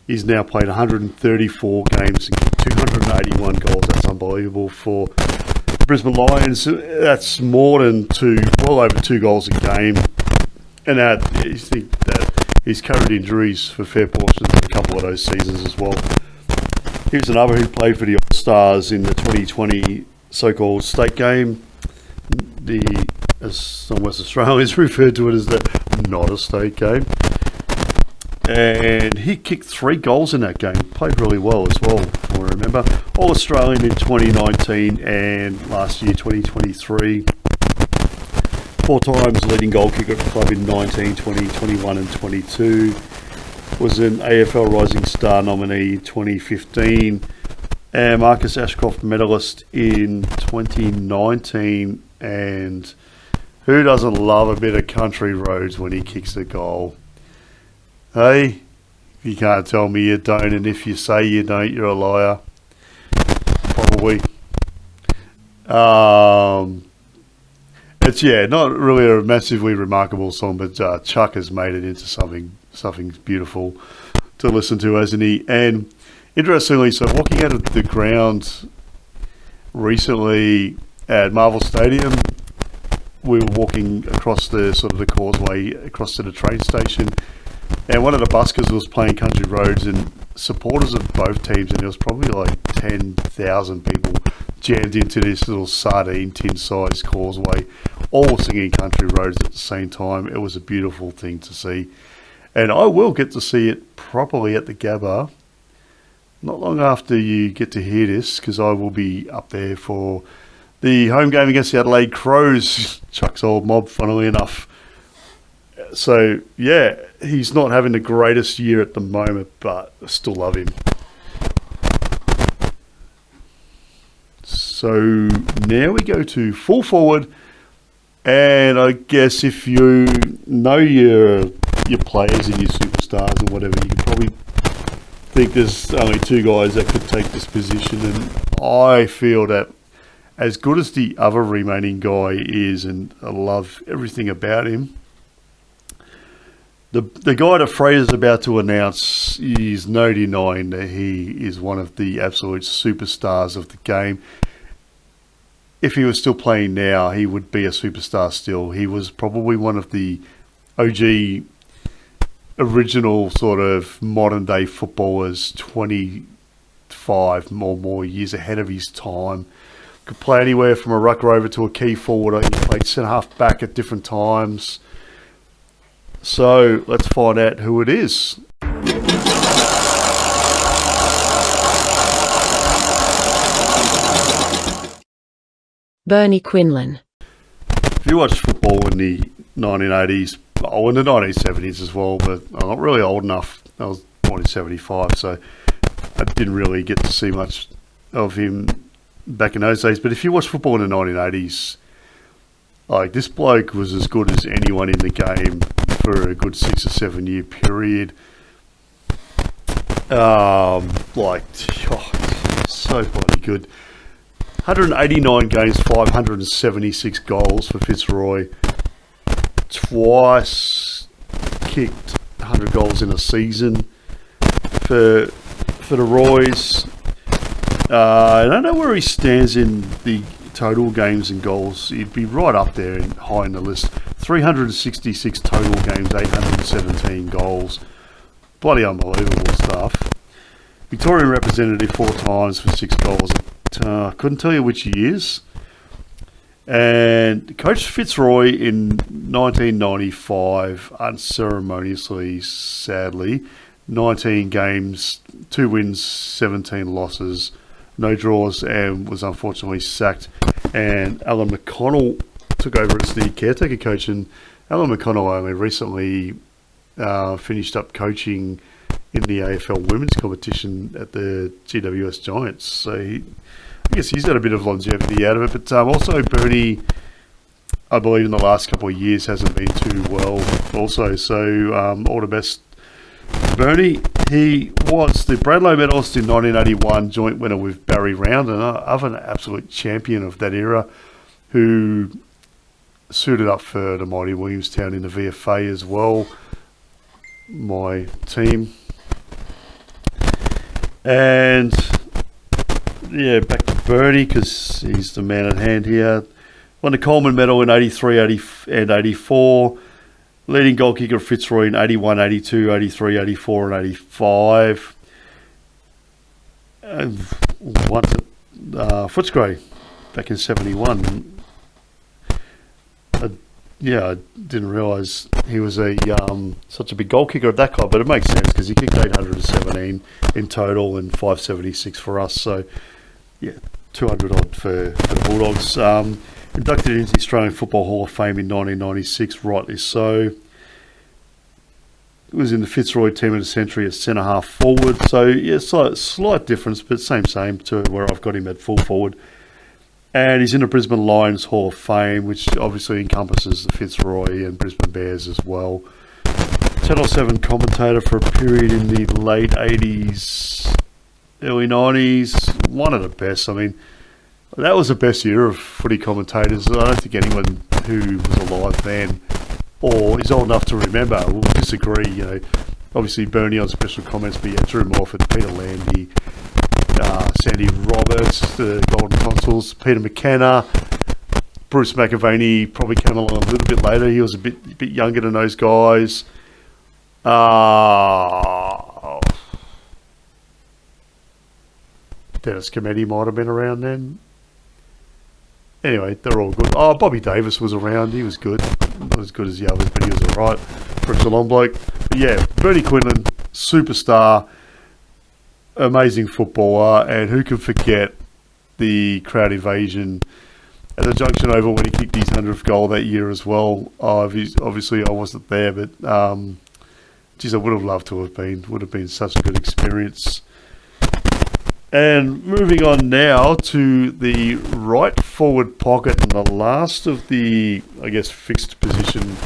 He's now played 134 games and 281 goals. That's unbelievable for the Brisbane Lions. That's more than well over 2 goals a game. And I think that he's carried injuries for fair portions of a couple of those seasons as well. Here's another who played for the All-Stars in the 2020 so-called state game. As some West Australians referred to it as the not a state game. And he kicked 3 goals in that game. Played really well as well, if I remember. All-Australian in 2019 and last year, 2023. 4 times leading goal kicker at the club in 19, 20, 21 and 22. Was an AFL Rising Star nominee in 2015. And Marcus Ashcroft medalist in 2019. And who doesn't love a bit of country roads when he kicks a goal? Hey, you can't tell me you don't, and if you say you don't, you're a liar. Probably. It's not really a massively remarkable song, but Chuck has made it into something beautiful to listen to, hasn't he? And interestingly, so walking out of the ground recently at Marvel Stadium, we were walking across the causeway across to the train station. And one of the buskers was playing Country Roads, and supporters of both teams, and there was probably like 10,000 people jammed into this little sardine tin-sized causeway, all singing country roads at the same time. It was a beautiful thing to see. And I will get to see it properly at the Gabba not long after you get to hear this, because I will be up there for the home game against the Adelaide Crows, Chuck's old mob, funnily enough. So, yeah, he's not having the greatest year at the moment, but I still love him. So, now we go to full forward. And I guess if you know your players and your superstars and whatever, you can probably think there's only two guys that could take this position. And I feel that as good as the other remaining guy is, and I love everything about him, the guy that Fraser's about to announce is no denying that he is one of the absolute superstars of the game. If he was still playing now, he would be a superstar still. He was probably one of the OG original sort of modern day footballers, 25 or more years ahead of his time. Could play anywhere from a ruck rover to a key forward. He played centre half back at different times. So let's find out who it is. Bernie Quinlan. If you watched football in the 1980s, oh, in the 1970s as well, but I'm not really old enough. I was born in 75, so I didn't really get to see much of him back in those days. But if you watch football in the 1980s, like, this bloke was as good as anyone in the game for a good 6 or 7 year period. So bloody good. 189 games, 576 goals for Fitzroy. Twice kicked 100 goals in a season for the Roys. I don't know where he stands in the total games and goals. He'd be right up there and high in the list. 366 total games, 817 goals. Bloody unbelievable stuff. Victorian representative 4 times for 6 goals. Couldn't tell you which years. And coached Fitzroy in 1995, unceremoniously, sadly. 19 games, 2 wins, 17 losses, no draws, and was unfortunately sacked. And Alan McConnell took over as the caretaker coach. And Alan McConnell only recently finished up coaching in the AFL women's competition at the GWS Giants. So I guess he's had a bit of longevity out of it. But also Bernie, I believe in the last couple of years, hasn't been too well also. So all the best, Bernie. He was the Bradlow medalist in 1981, joint winner with Barry Round, and an absolute champion of that era, who suited up for the mighty Williamstown in the VFA as well, my team. And yeah, back to Bernie, because he's the man at hand here. Won the Coleman medal in 83 and 84. Leading goal kicker Fitzroy in 81, 82, 83, 84 and 85. Once at Fitzroy back in 71. I didn't realise he was such a big goal kicker at that club, but it makes sense because he kicked 817 in total and 576 for us. So, yeah, 200 odd for the Bulldogs. Inducted into the Australian Football Hall of Fame in 1996, rightly so. He was in the Fitzroy team of the century as centre half forward. So, yeah, slight difference, but same to where I've got him at full forward. And he's in the Brisbane Lions Hall of Fame, which obviously encompasses the Fitzroy and Brisbane Bears as well. Channel 7 commentator for a period in the late 80s, early 90s. One of the best. I mean, that was the best year of footy commentators. I don't think anyone who was alive then or is old enough to remember will disagree. You know, obviously Bernie on special comments, but yeah, Drew Morford, Peter Landy, Sandy Roberts, the Golden Consuls, Peter McKenna, Bruce McAvaney probably came along a little bit later. He was a bit younger than those guys. Dennis Cometti might have been around then. anyway, they're all good. Oh, Bobby Davis was around. He was good. Not as good as the others, but he was all right for a Geelong bloke. But yeah, Bernie Quinlan, superstar, amazing footballer, and who can forget the crowd invasion at the Junction Oval when he kicked his 100th goal that year as well. Obviously, I wasn't there, but geez, I would have loved to have been. Would have been such a good experience. And moving on now to the right forward pocket and the last of the, I guess, fixed position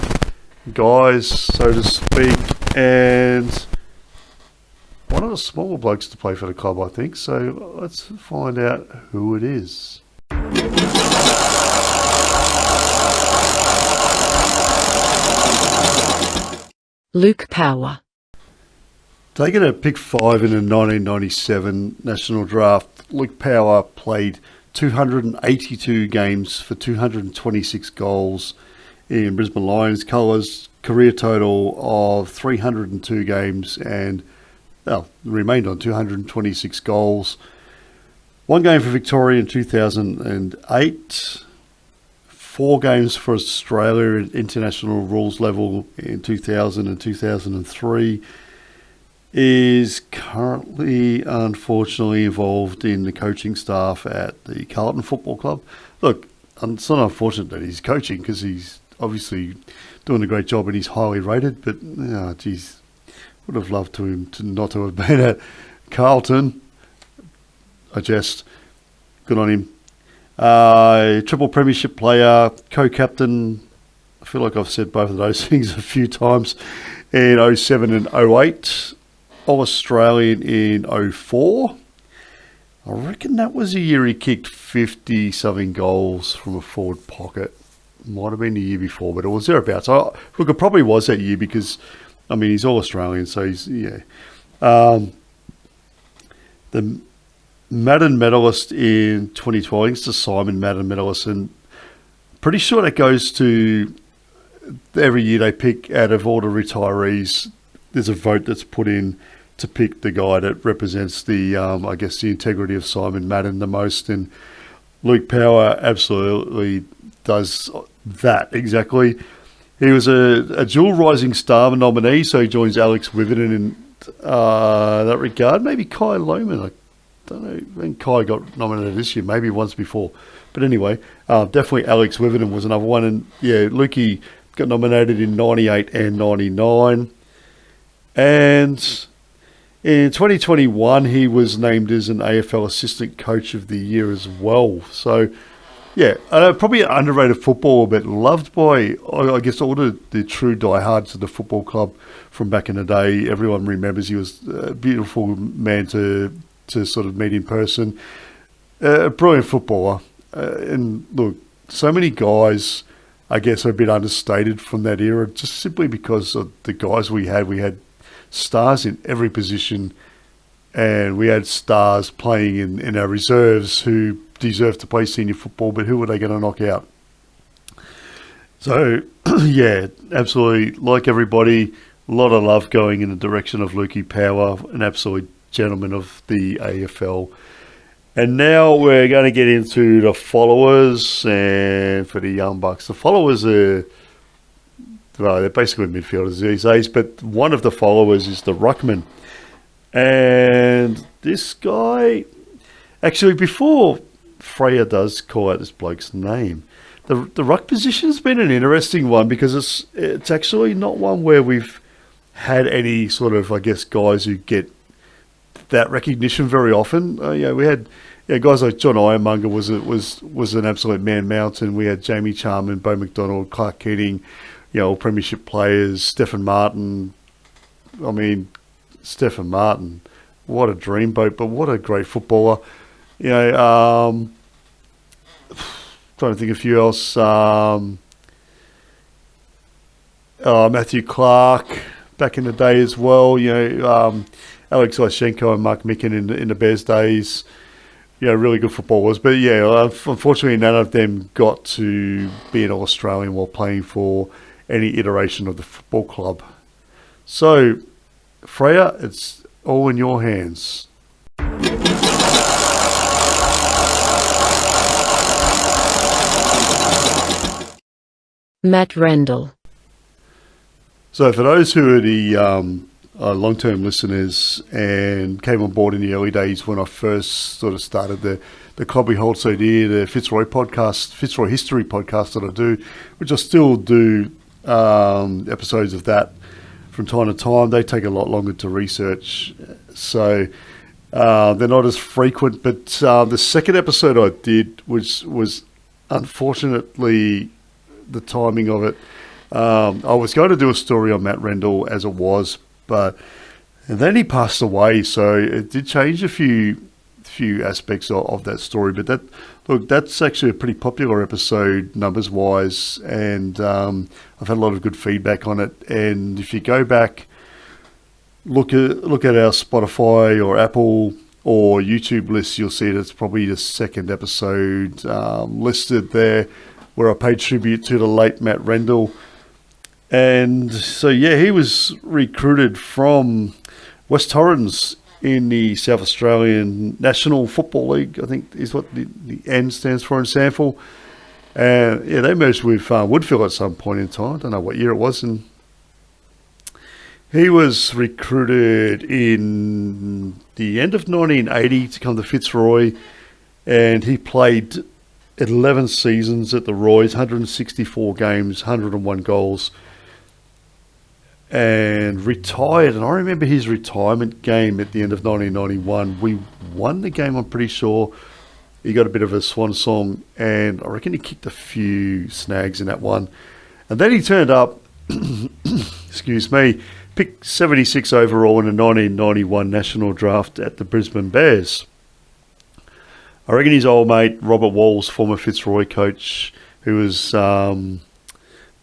guys, so to speak, and one of the smaller blokes to play for the club, I think. So let's find out who it is. Luke Power. Taken at pick 5 in the 1997 National Draft, Luke Power played 282 games for 226 goals in Brisbane Lions colours, career total of 302 games, and remained on 226 goals. One game for Victoria in 2008, 4 games for Australia at international rules level in 2000 and 2003. Is currently, unfortunately, involved in the coaching staff at the Carlton Football Club. Look, it's not unfortunate that he's coaching because he's obviously doing a great job and he's highly rated, but, geez, would have loved to not to have been at Carlton. Good on him. Triple premiership player, co-captain. I feel like I've said both of those things a few times in 07 and 08. All-Australian in 04. I reckon that was the year he kicked 50-something goals from a forward pocket. Might have been the year before, but it was thereabouts. Look, it probably was that year because, I mean, he's All-Australian, so he's, yeah. The Madden medalist in 2012, I think it's the Simon Madden medalist, and pretty sure that goes to every year they pick out of all the retirees. There's a vote that's put in to pick the guy that represents the, I guess, the integrity of Simon Madden the most. And Luke Power absolutely does that exactly. He was a dual Rising Star nominee, so he joins Alex Witherden in that regard. Maybe Kai Lohman. I don't know when Kai got nominated this year, maybe once before. But anyway, definitely Alex Witherden was another one. And yeah, Lukey got nominated in 98 and 99. And in 2021, he was named as an AFL Assistant Coach of the Year as well. So, yeah, probably an underrated footballer, but loved by, I guess, all the true diehards of the football club from back in the day. Everyone remembers he was a beautiful man to sort of meet in person. A brilliant footballer. And look, so many guys, I guess, are a bit understated from that era, just simply because of the guys we had. We had stars in every position, and we had stars playing in our reserves who deserved to play senior football, but who were they going to knock out? So, yeah, absolutely, like everybody, a lot of love going in the direction of Lukey Power, an absolute gentleman of the AFL. And now we're going to get into the followers, and for the Young Bucks, the followers are, well, they're basically midfielders these days, but one of the followers is the Ruckman. And this guy, actually, before Freya does call out this bloke's name, the ruck position's been an interesting one because it's actually not one where we've had any sort of, I guess, guys who get that recognition very often. We had guys like John Ironmonger was an absolute man mountain. We had Jamie Charman, Bo McDonald, Clark Keating, premiership players, Stephen Martin. I mean, Stephen Martin, what a dreamboat, but what a great footballer. Trying to think of who else. Matthew Clark back in the day as well. Alex Lyshenko and Mark Micken in the Bears days. Really good footballers. But unfortunately, none of them got to be an All-Australian while playing for any iteration of the football club. So, Freya, it's all in your hands. Matt Rendell. So for those who are the long-term listeners and came on board in the early days when I first sort of started the club we hold so dear, the Fitzroy podcast, Fitzroy History podcast that I do, which I still do episodes of that from time to time. They take a lot longer to research, so they're not as frequent. But the second episode I did was unfortunately the timing of it. I was going to do a story on Matt Rendell as it was, and then he passed away, so it did change a few aspects of that story. But that's actually a pretty popular episode numbers wise, and I've had a lot of good feedback on it. And if you go back, look at our Spotify or Apple or YouTube lists, you'll see that it's probably the second episode listed there, where I paid tribute to the late Matt Rendell. And so, yeah, he was recruited from West Torrens in the South Australian National Football League, I think is what the N stands for in SANFL. And, yeah, they merged with Woodville at some point in time. I don't know what year it was. And he was recruited in the end of 1980 to come to Fitzroy. And he played 11 seasons at the Roys, 164 games, 101 goals. And retired, and I remember his retirement game at the end of 1991. We won the game, I'm pretty sure. He got a bit of a swan song, and I reckon he kicked a few snags in that one. And then he turned up, excuse me, picked 76 overall in the 1991 national draft at the Brisbane Bears. I reckon his old mate, Robert Walls, former Fitzroy coach, who was...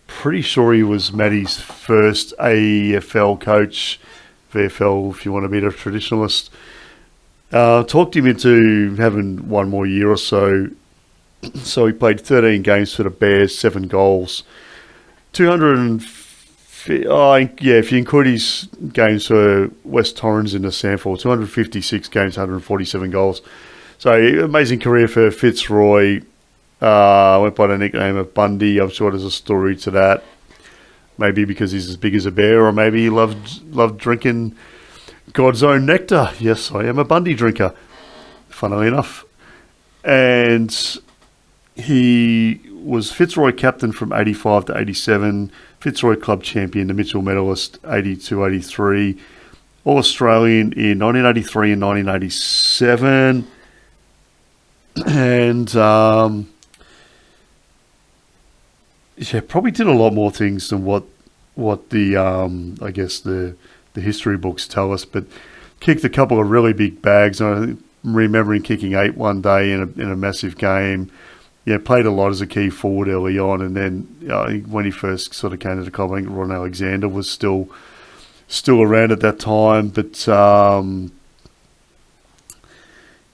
pretty sure he was Matty's first AFL coach, VFL if you want to be a traditionalist. Talked him into having one more year or so. So he played 13 games for the Bears, 7 goals. 250, if you include his games for West Torrens in the SANFL, 256 games, 147 goals. So amazing career for Fitzroy. Went by the nickname of Bundy. I'm sure there's a story to that. Maybe because he's as big as a bear, or maybe he loved drinking God's own nectar. Yes, I am a Bundy drinker, funnily enough. And he was Fitzroy captain from 85 to 87, Fitzroy club champion, the Mitchell medalist 82-83, All-Australian in 1983 and 1987. And... yeah, probably did a lot more things than what the I guess the history books tell us, but kicked a couple of really big bags. I remember him kicking 8 one day in a massive game. Yeah, played a lot as a key forward early on, and then when he first sort of came to the club, I think Ron Alexander was still around at that time. But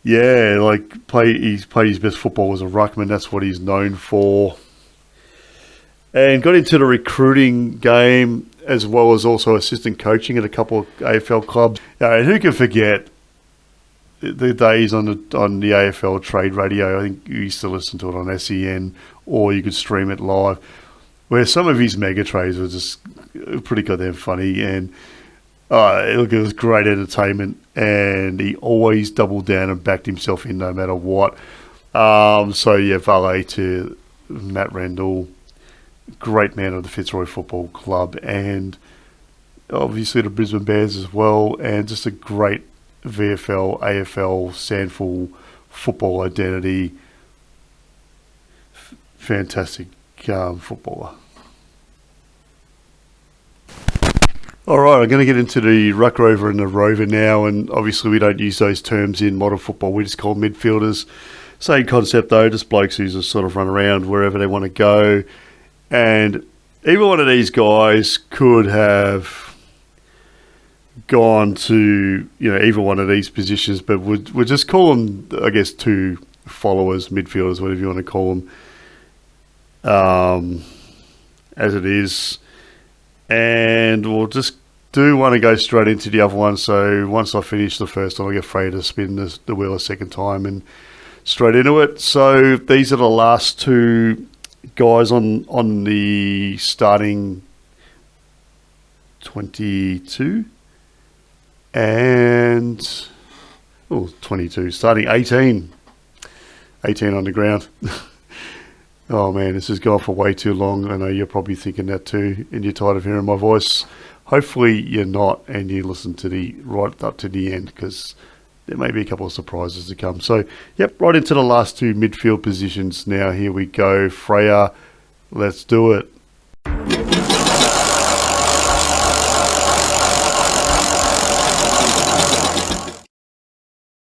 he's played his best football as a ruckman. That's what he's known for. And got into the recruiting game as well as also assistant coaching at a couple of AFL clubs. And who can forget the days on the AFL trade radio? I think you used to listen to it on SEN, or you could stream it live, where some of his mega trades were just pretty goddamn funny. And it was great entertainment, and he always doubled down and backed himself in no matter what. Valet to Matt Rendell. Great man of the Fitzroy Football Club, and obviously the Brisbane Bears as well, and just a great VFL, AFL, SANFL football identity. Fantastic footballer. All right, I'm going to get into the ruck rover and the rover now, and obviously we don't use those terms in modern football. We just call them midfielders. Same concept though, just blokes who just sort of run around wherever they want to go. And either one of these guys could have gone to, either one of these positions, but we'll just call them, I guess, two followers, midfielders, whatever you want to call them, as it is. And we'll just want to go straight into the other one. So once I finish the first one, I'll get Freya to spin the wheel a second time and straight into it. So these are the last two guys on the starting 22 and 22, starting 18 on the ground. Oh man, this has gone for way too long. I know you're probably thinking that too, and you're tired of hearing my voice. Hopefully you're not, and you listen to the right up to the end, because there may be a couple of surprises to come. So, yep, right into the last two midfield positions now. Here we go. Freya, let's do it.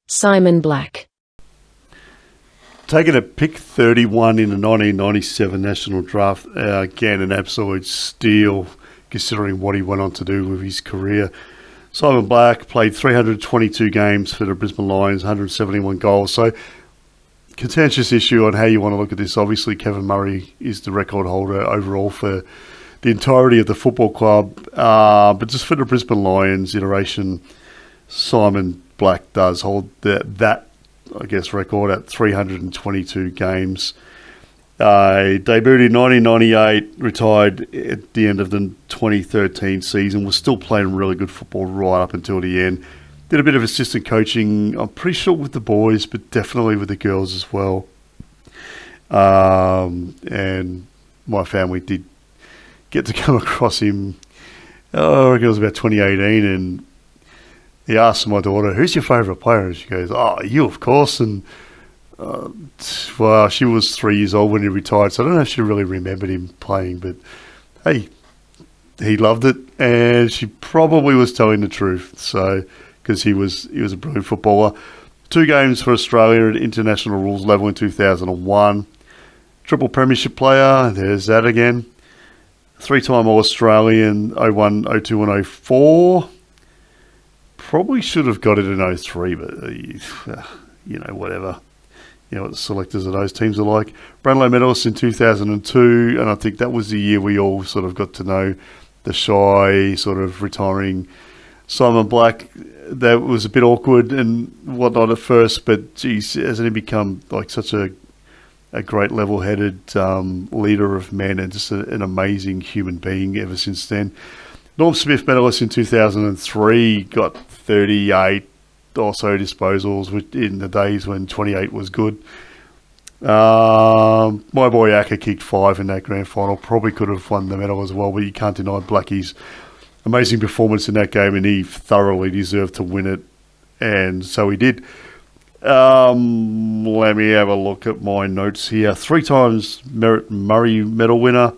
Simon Black. Taking a pick 31 in the 1997 National Draft. Again, an absolute steal considering what he went on to do with his career. Simon Black played 322 games for the Brisbane Lions, 171 goals. So, contentious issue on how you want to look at this. Obviously, Kevin Murray is the record holder overall for the entirety of the football club. But just for the Brisbane Lions iteration, Simon Black does hold that I guess, record at 322 games. Debuted in 1998, retired at the end of the 2013 season, was still playing really good football right up until the end. Did a bit of assistant coaching, I'm pretty sure with the boys, but definitely with the girls as well. And my family did get to come across him, I reckon it was about 2018, and he asked my daughter, "Who's your favourite player?" And she goes, "Oh, you, of course." And, well, she was 3 years old when he retired, so I don't know if she really remembered him playing, but hey, he loved it, and she probably was telling the truth, so, because he was a brilliant footballer. 2 games for Australia at international rules level in 2001. Triple premiership player, there's that again. 3-time All-Australian, 01, 02 and 04. Probably should have got it in 03, but, whatever. You know what the selectors of those teams are like. Brownlow medalist in 2002, and I think that was the year we all sort of got to know the shy, sort of retiring Simon Black. That was a bit awkward and whatnot at first, but geez, hasn't he become like such a great level-headed leader of men and just an amazing human being ever since then. Norm Smith medalist in 2003, got 38 or so disposals in the days when 28 was good. My boy Acker kicked 5 in that grand final. Probably could have won the medal as well, but you can't deny Blackie's amazing performance in that game, and he thoroughly deserved to win it, and so he did. Let me have a look at my notes here. 3 times Murray medal winner.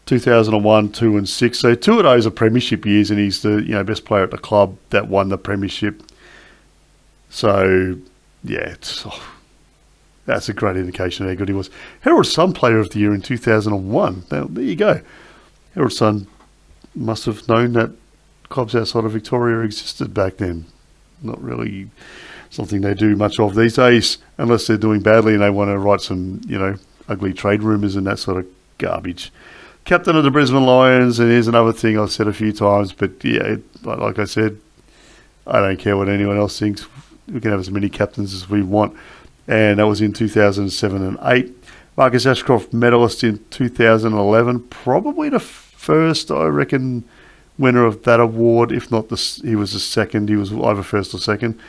2001, 2 and 6. So 2 of those are premiership years, and he's the best player at the club that won the premiership. So yeah, that's a great indication of how good he was. Harold's Son Player of the Year in 2001. Now, there you go. Harold's Son must have known that clubs outside of Victoria existed back then. Not really something they do much of these days, unless they're doing badly and they want to write some ugly trade rumours and that sort of garbage. Captain of the Brisbane Lions, and here's another thing I've said a few times, but yeah, like I said, I don't care what anyone else thinks. We can have as many captains as we want, and that was in 2007 and 8. Marcus Ashcroft medalist in 2011, probably the first, I reckon, winner of that award. If not, he was the second. He was either first or second.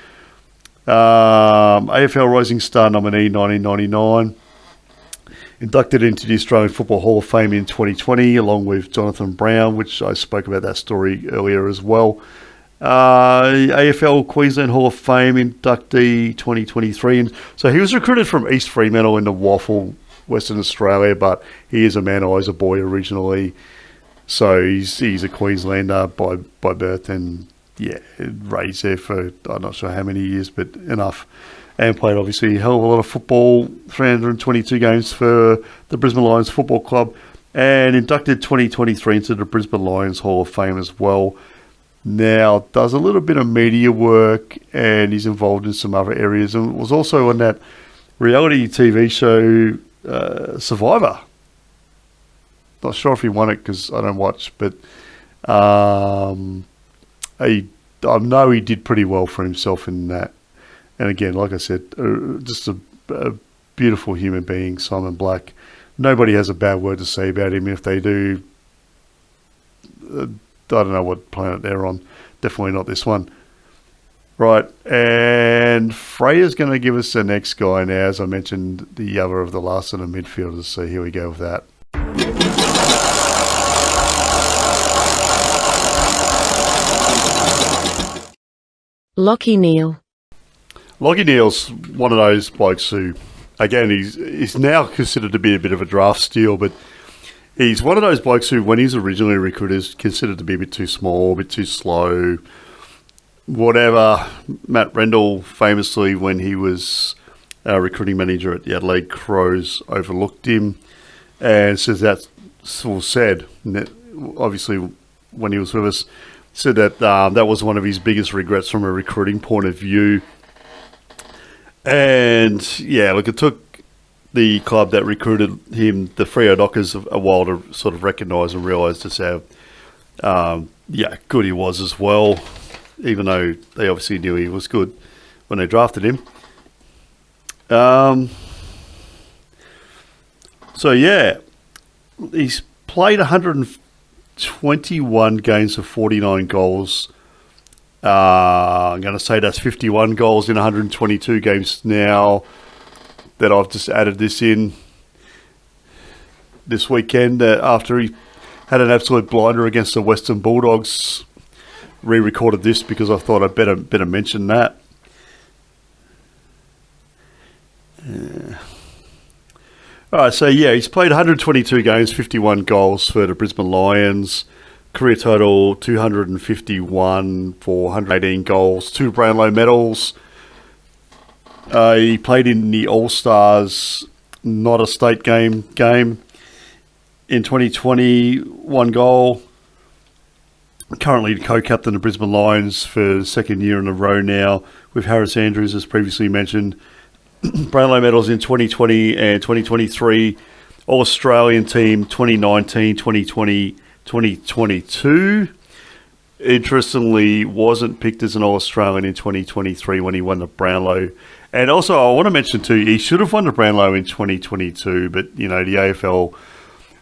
AFL Rising Star nominee 1999. Inducted into the Australian Football Hall of Fame in 2020, along with Jonathan Brown, which I spoke about that story earlier as well. AFL Queensland Hall of Fame inductee 2023. And so he was recruited from East Fremantle in the Waffle, Western Australia, but he is a man Isa boy originally. So he's a Queenslander by birth, and yeah, raised there for I'm not sure how many years, but enough. And played obviously a hell of a lot of football, 322 games for the Brisbane Lions Football Club, and inducted 2023 into the Brisbane Lions Hall of Fame as well. Now, does a little bit of media work, and he's involved in some other areas, and was also on that reality TV show Survivor. Not sure if he won it because I don't watch, but I know he did pretty well for himself in that. And again, like I said, just a beautiful human being, Simon Black. nobody has a bad word to say about him. If they do, I don't know what planet they're on. Definitely not this one. Right, and Freya's going to give us the next guy now. As I mentioned, the other of the last of the midfielders. So here we go with that. Lockie Neal. Lockie Neal's one of those blokes who, again, he's now considered to be a bit of a draft steal, but he's one of those blokes who, when he's originally recruited, is considered to be a bit too small, a bit too slow, whatever. Matt Rendell, famously, when he was recruiting manager at the Adelaide Crows, overlooked him and says that's all said. Obviously, when he was with us, said that that was one of his biggest regrets from a recruiting point of view. And yeah, look, it took the club that recruited him, the Freo Dockers, a while to sort of recognise and realise just how good he was as well, even though they obviously knew he was good when they drafted him. So yeah, he's played 121 games for 49 goals. I'm going to say that's 51 goals in 122 games now that I've just added this in this weekend after he had an absolute blinder against the Western Bulldogs. Re-recorded this because I thought I'd better mention that. All right, so yeah, he's played 122 games, 51 goals for the Brisbane Lions. Career total 251 for 118 goals, 2 Brownlow medals. He played in the All-Stars, not a state game. In 2020, 1 goal. Currently co-captain of Brisbane Lions for the second year in a row now with Harris Andrews, as previously mentioned. Brownlow medals in 2020 and 2023. All-Australian team 2019, 2020, 2022. Interestingly, wasn't picked as an All-Australian in 2023 when he won the Brownlow. And also, I want to mention too, he should have won the Brownlow in 2022, but, the AFL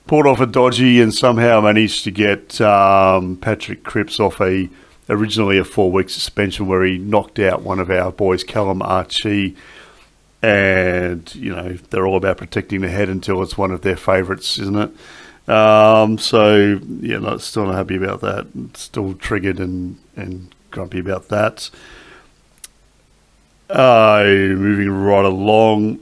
pulled off a dodgy and somehow managed to get Patrick Cripps off originally a 4-week suspension where he knocked out one of our boys, Callum Archie. And, they're all about protecting the head until it's one of their favourites, isn't it? Still not happy about that. Still triggered and grumpy about that. Moving right along.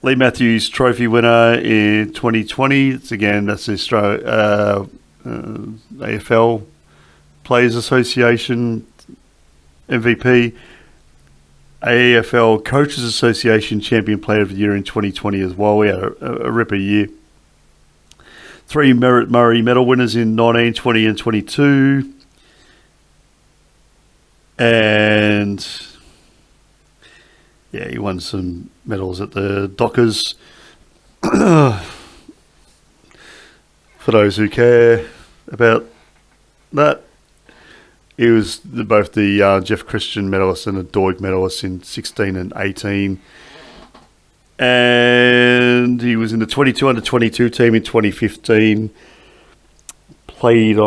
Lee Matthews Trophy winner in 2020. That's the Australia, AFL Players Association MVP. AFL Coaches Association Champion Player of the Year in 2020 as well. We had a ripper year. 3 Merritt Murray medal winners in 19, 20 and 22. And yeah, he won some medals at the Dockers. For those who care about that, he was both the Jeff Christian medalist and the Doig medalist in 16 and 18. And he was in the 22 under 22 team in 2015. Played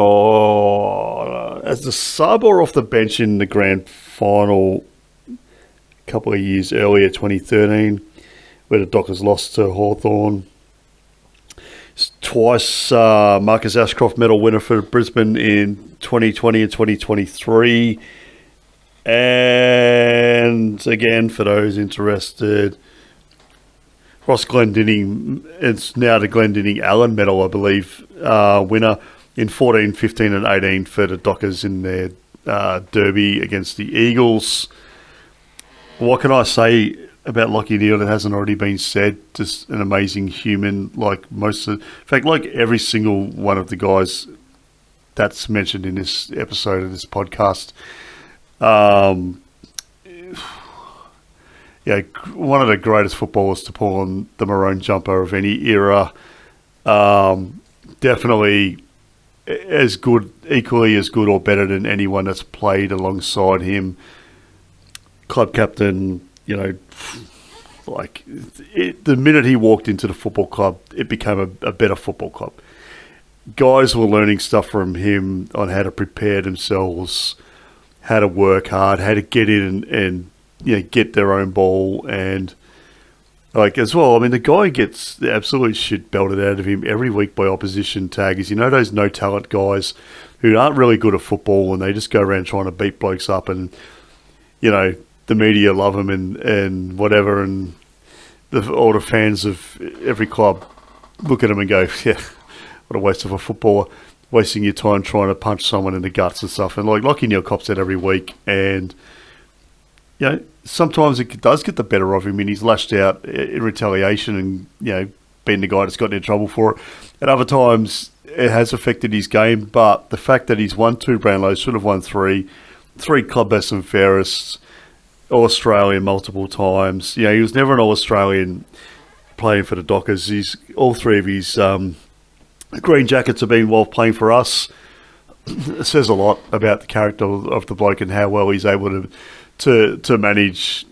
as the sub or off the bench in the grand final a couple of years earlier, 2013, where the Dockers lost to Hawthorn. Twice Marcus Ashcroft medal winner for Brisbane in 2020 and 2023. And again, for those interested, Ross Glendinning, it's now the Glendinning Allen medal, I believe, winner in 14, 15 and 18 for the Dockers in their derby against the Eagles. What can I say about Lockie Neal that hasn't already been said? Just an amazing human, like every single one of the guys that's mentioned in this episode of this podcast. One of the greatest footballers to pull on the maroon jumper of any era. Definitely as good, equally as good or better than anyone that's played alongside him. Club captain, Like, the minute he walked into the football club, it became a better football club. Guys were learning stuff from him on how to prepare themselves, how to work hard, how to get in and get their own ball, and like as well. I mean, the guy gets the absolute shit belted out of him every week by opposition taggers. Those no talent guys who aren't really good at football and they just go around trying to beat blokes up, and the media love him and whatever, and all the fans of every club look at him and go, yeah, what a waste of a footballer, wasting your time trying to punch someone in the guts and stuff. And like Lachie Neale cops that every week, and sometimes it does get the better of him and he's lashed out in retaliation and being the guy that's gotten in trouble for it. At other times it has affected his game, but the fact that he's won 2 Brownlows, should have won 3 club best and fairest, All-Australian multiple times. He was never an All-Australian playing for the Dockers. All 3 of his green jackets have been while playing for us. It says a lot about the character of the bloke and how well he's able to manage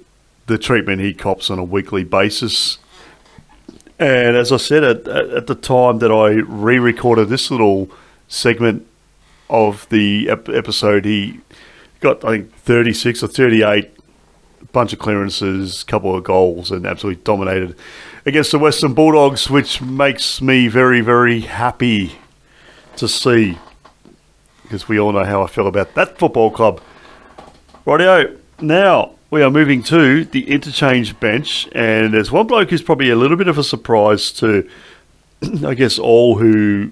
the treatment he cops on a weekly basis. And as I said, at the time that I re-recorded this little segment of the episode, he got, I think, 36 or 38, bunch of clearances, couple of goals, and absolutely dominated against the Western Bulldogs, which makes me very, very happy to see, because we all know how I feel about that football club. Rightio, now we are moving to the interchange bench, and there's one bloke who's probably a little bit of a surprise to, I guess, all who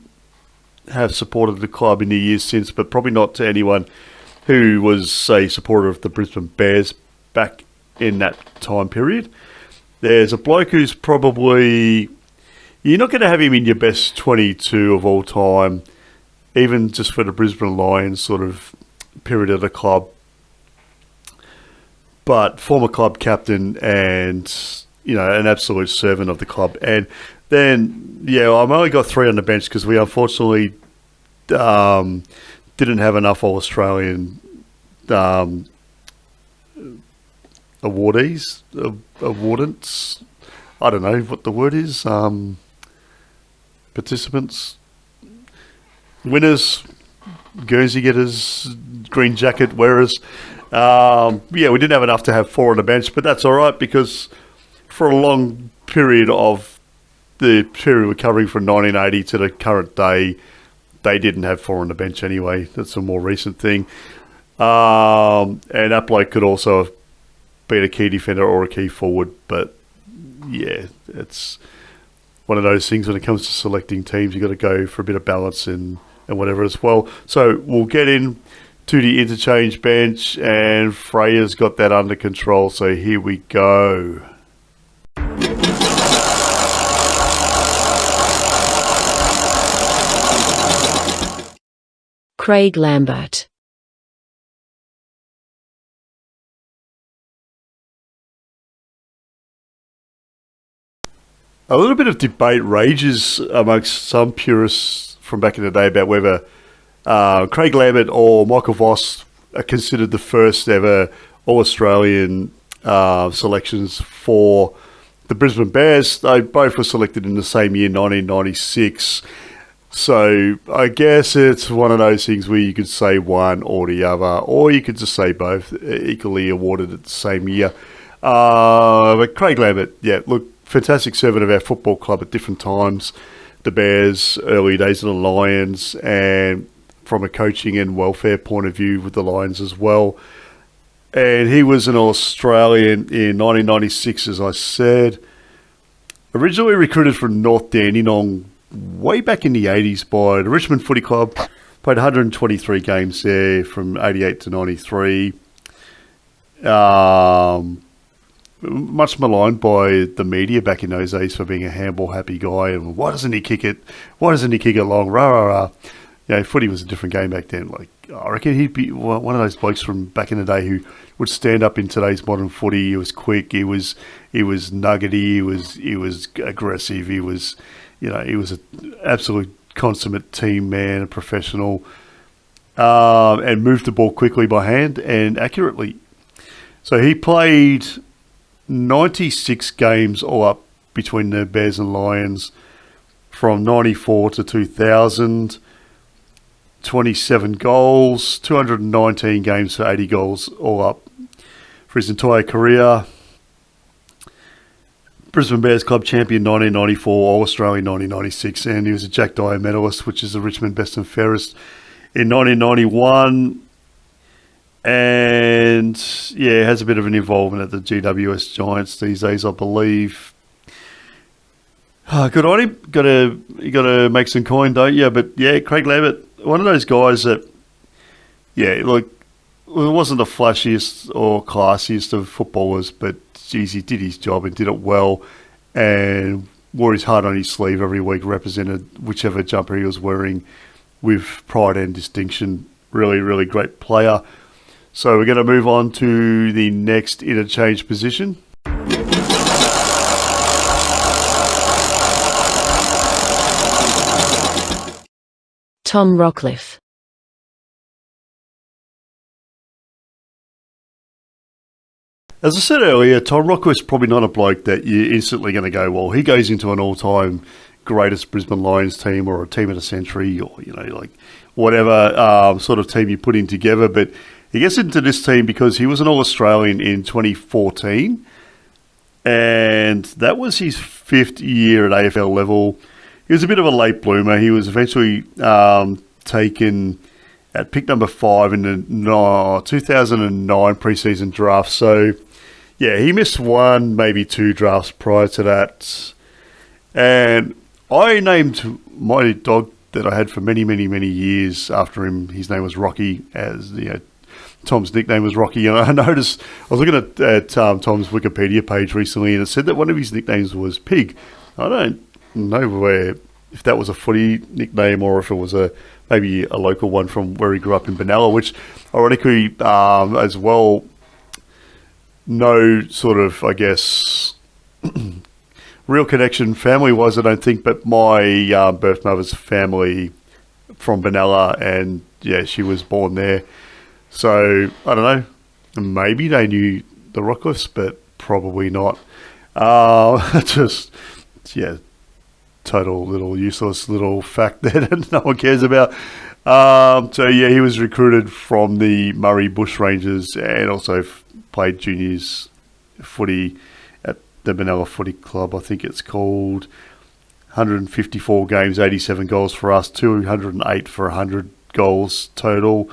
have supported the club in the years since, but probably not to anyone who was, say, supporter of the Brisbane Bears back in that time period. There's a bloke who's probably, you're not going to have him in your best 22 of all time, even just for the Brisbane Lions sort of period of the club. But former club captain and, an absolute servant of the club. And then, I've only got 3 on the bench because we unfortunately didn't have enough All-Australian awardants. I don't know what the word is. Participants, winners, Guernsey getters, green jacket wearers. We didn't have enough to have 4 on the bench, but that's all right because for a long period of the period we're covering from 1980 to the current day, they didn't have 4 on the bench anyway. That's a more recent thing. And that bloke could also have been a key defender or a key forward, but it's one of those things when it comes to selecting teams. You've got to go for a bit of balance and whatever as well. So we'll get in to the interchange bench, and Freya's got that under control, so here we go. Craig Lambert. A little bit of debate rages amongst some purists from back in the day about whether Craig Lambert or Michael Voss are considered the first ever All-Australian selections for the Brisbane Bears. They both were selected in the same year, 1996. So I guess it's one of those things where you could say one or the other, or you could just say both, equally awarded at the same year. But Craig Lambert, fantastic servant of our football club at different times. The Bears, early days of the Lions, and from a coaching and welfare point of view with the Lions as well. And he was an Australian in 1996, as I said. Originally recruited from North Dandenong way back in the 80s by the Richmond Footy Club. Played 123 games there from 88 to 93. Much maligned by the media back in those days for being a handball-happy guy. And why doesn't he kick it? Why doesn't he kick it long? Rah, rah, rah. Footy was a different game back then. Like, I reckon he'd be one of those blokes from back in the day who would stand up in today's modern footy. He was quick. He was nuggety. He was aggressive. He was an absolute consummate team man, a professional, and moved the ball quickly by hand and accurately. So he played 96 games all up between the Bears and Lions from 94 to 2000. 27 goals, 219 games for 80 goals all up for his entire career. Brisbane Bears Club champion 1994, All-Australian 1996, and he was a Jack Dyer medalist, which is the Richmond Best and Fairest in 1991. And yeah, has a bit of an involvement at the GWS Giants these days, I believe. Good on him. You got to make some coin, don't you? But yeah, Craig Lambert, one of those guys that, yeah, like, it wasn't the flashiest or classiest of footballers, but geez, he did his job and did it well, and wore his heart on his sleeve every week, represented whichever jumper he was wearing with pride and distinction. Really, really great player. So we're going to move on to the next interchange position. Tom Rockcliffe. As I said earlier, Tom Rockcliffe's probably not a bloke that you're instantly going to go, well, he goes into an all-time greatest Brisbane Lions team or a team of the century or, you know, like whatever sort of team you put in together. But he gets into this team because he was an All-Australian in 2014, and that was his 5th year at AFL level. He was a bit of a late bloomer. He was eventually taken at pick number 5 in the 2009 preseason draft. So, yeah, he missed 1, maybe 2 drafts prior to that. And I named my dog that I had for many, many, many years after him. His name was Rocky, as you know, Tom's nickname was Rocky. And I noticed, I was looking at Tom's Wikipedia page recently, and it said that one of his nicknames was Pig. I don't know if that was a footy nickname or if it was maybe a local one from where he grew up in Benalla, which ironically as well, no sort of, I guess, real connection family-wise, I don't think, but my birth mother's family from Benalla, and yeah, she was born there. So, I don't know, maybe they knew the Rockcliffes, but probably not. Just, yeah, total little useless little fact that no one cares about. So yeah, he was recruited from the Murray Bushrangers and also played juniors footy at the Benalla Footy Club, I think it's called. 154 games, 87 goals for us, 208 for 100 goals total.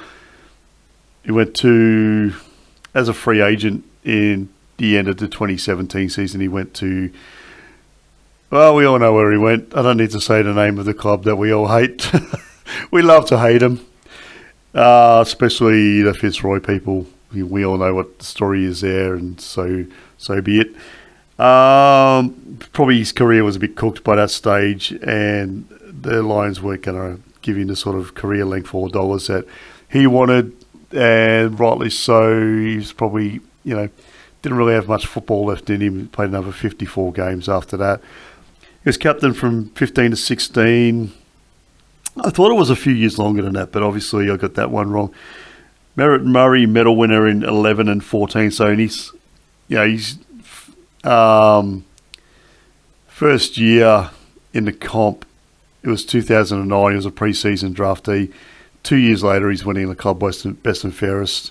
He went to, as a free agent in the end of the 2017 season, he went to, well, we all know where he went. I don't need to say the name of the club that we all hate. We love to hate him, especially the Fitzroy people. We all know what the story is there, and so be it. Probably his career was a bit cooked by that stage, and the Lions weren't going to give him the sort of career length $4 that he wanted, and rightly so. He's probably, you know, didn't really have much football left in him. He played another 54 games after that. He was captain from 15 to 16. I thought it was a few years longer than that, but obviously I got that one wrong. Merritt Murray medal winner in 11 and 14. So in his, you know, his first year in the comp, it was 2009. He was a pre-season draftee. 2 years later, he's winning the club best and fairest.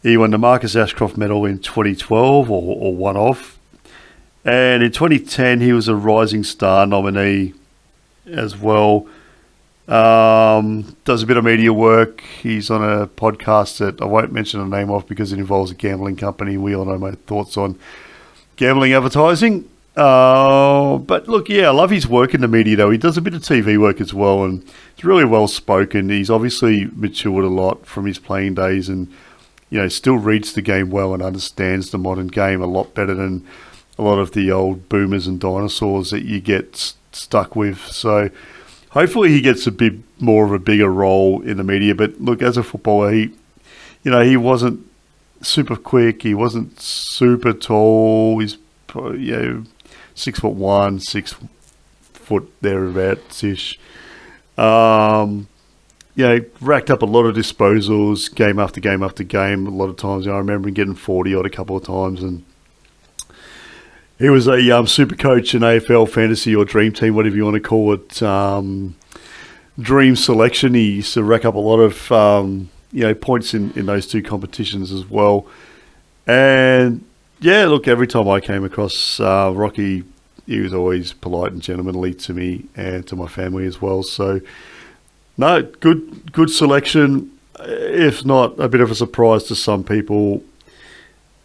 He won the Marcus Ashcroft medal in 2012, or one of. And in 2010, he was a Rising Star nominee as well. Does a bit of media work. He's on a podcast that I won't mention the name of because it involves a gambling company. We all know my thoughts on gambling advertising. But look, yeah, I love his work in the media, though. He does a bit of TV work as well, and he's really well spoken. He's obviously matured a lot from his playing days, and you know, still reads the game well and understands the modern game a lot better than a lot of the old boomers and dinosaurs that you get stuck with. So hopefully he gets a bit more of a bigger role in the media. But look, as a footballer, he wasn't super quick. He wasn't super tall. He's, 6'1", 6 foot thereabouts-ish. Racked up a lot of disposals game after game after game. A lot of times, I remember him getting 40 odd a couple of times, and He was a super coach in AFL fantasy or dream team, whatever you want to call it. Dream selection. He used to rack up a lot of points in those two competitions as well. And yeah, look, every time I came across Rocky, he was always polite and gentlemanly to me and to my family as well. So no, good selection. If not a bit of a surprise to some people.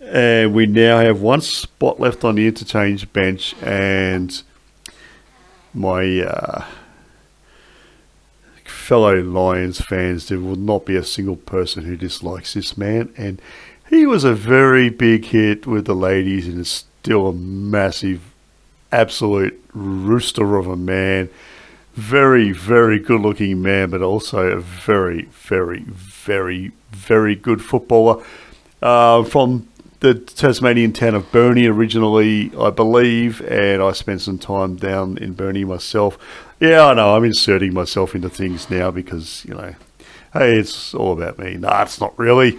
And we now have one spot left on the interchange bench, and my fellow Lions fans, there will not be a single person who dislikes this man. And he was a very big hit with the ladies and is still a massive, absolute rooster of a man. Very, very good-looking man, but also a very, very, very, very good footballer. From the Tasmanian town of Burnie originally, I believe, and I spent some time down in Burnie myself. Yeah, I know, I'm inserting myself into things now because, hey, it's all about me. Nah, it's not really.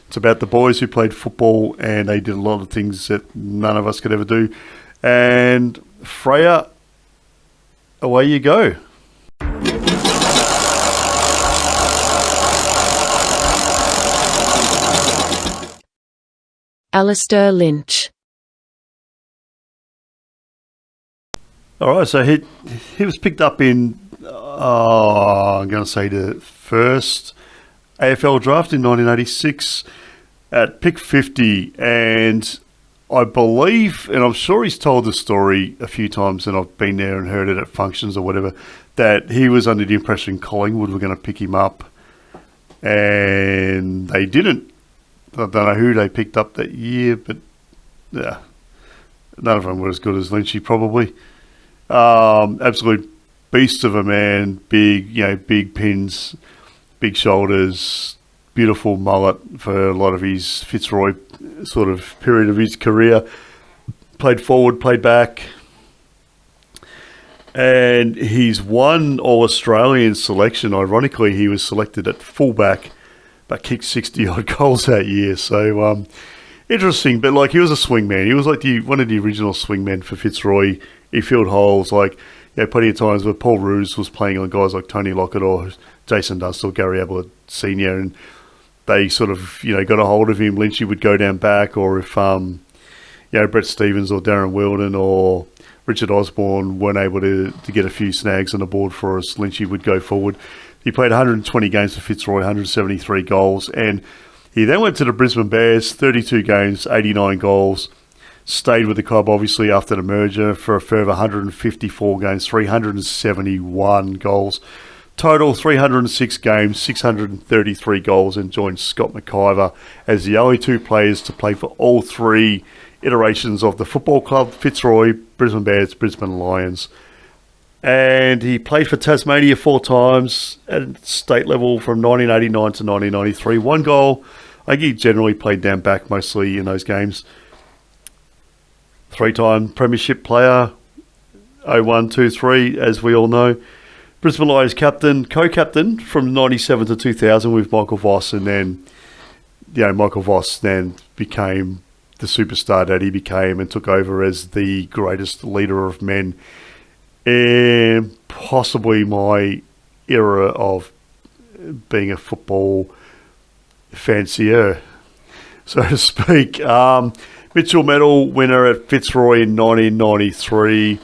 It's about the boys who played football, and they did a lot of things that none of us could ever do. And Freya, away you go. Alistair Lynch. All right, so he was picked up in, I'm going to say the first AFL draft in 1986 at pick 50, and I believe, and I'm sure he's told the story a few times, and I've been there and heard it at functions or whatever, that he was under the impression Collingwood were going to pick him up, and they didn't. I don't know who they picked up that year, but yeah, none of them were as good as Lynchy probably. Absolute beast of a man, big pins, big shoulders, beautiful mullet for a lot of his Fitzroy sort of period of his career. Played forward, played back. And he's won All-Australian selection. Ironically, he was selected at fullback, but kicked 60-odd goals that year. So, interesting. But, he was a swingman. He was one of the original swingmen for Fitzroy. He filled holes. Plenty of times where Paul Roos was playing on guys like Tony Lockett or Jason Dunstall, Gary Ablett Sr., and they sort of, got a hold of him. Lynchy would go down back, or if, Brett Stevens or Darren Wilden or Richard Osborne weren't able to get a few snags on the board for us, Lynchy would go forward. He played 120 games for Fitzroy, 173 goals, and he then went to the Brisbane Bears, 32 games, 89 goals, stayed with the club obviously after the merger for a further 154 games, 371 goals. Total 306 games, 633 goals, and joined Scott McIver as the only two players to play for all three iterations of the football club, Fitzroy, Brisbane Bears, Brisbane Lions. And he played for Tasmania 4 times at state level from 1989 to 1993. 1 goal. I think he generally played down back mostly in those games. 3-time premiership player, 01-23, as we all know. Brisbane Lions captain, co-captain from 97 to 2000 with Michael Voss, and then, Michael Voss then became the superstar that he became and took over as the greatest leader of men in possibly my era of being a football fancier, so to speak. Mitchell Medal winner at Fitzroy in 1993.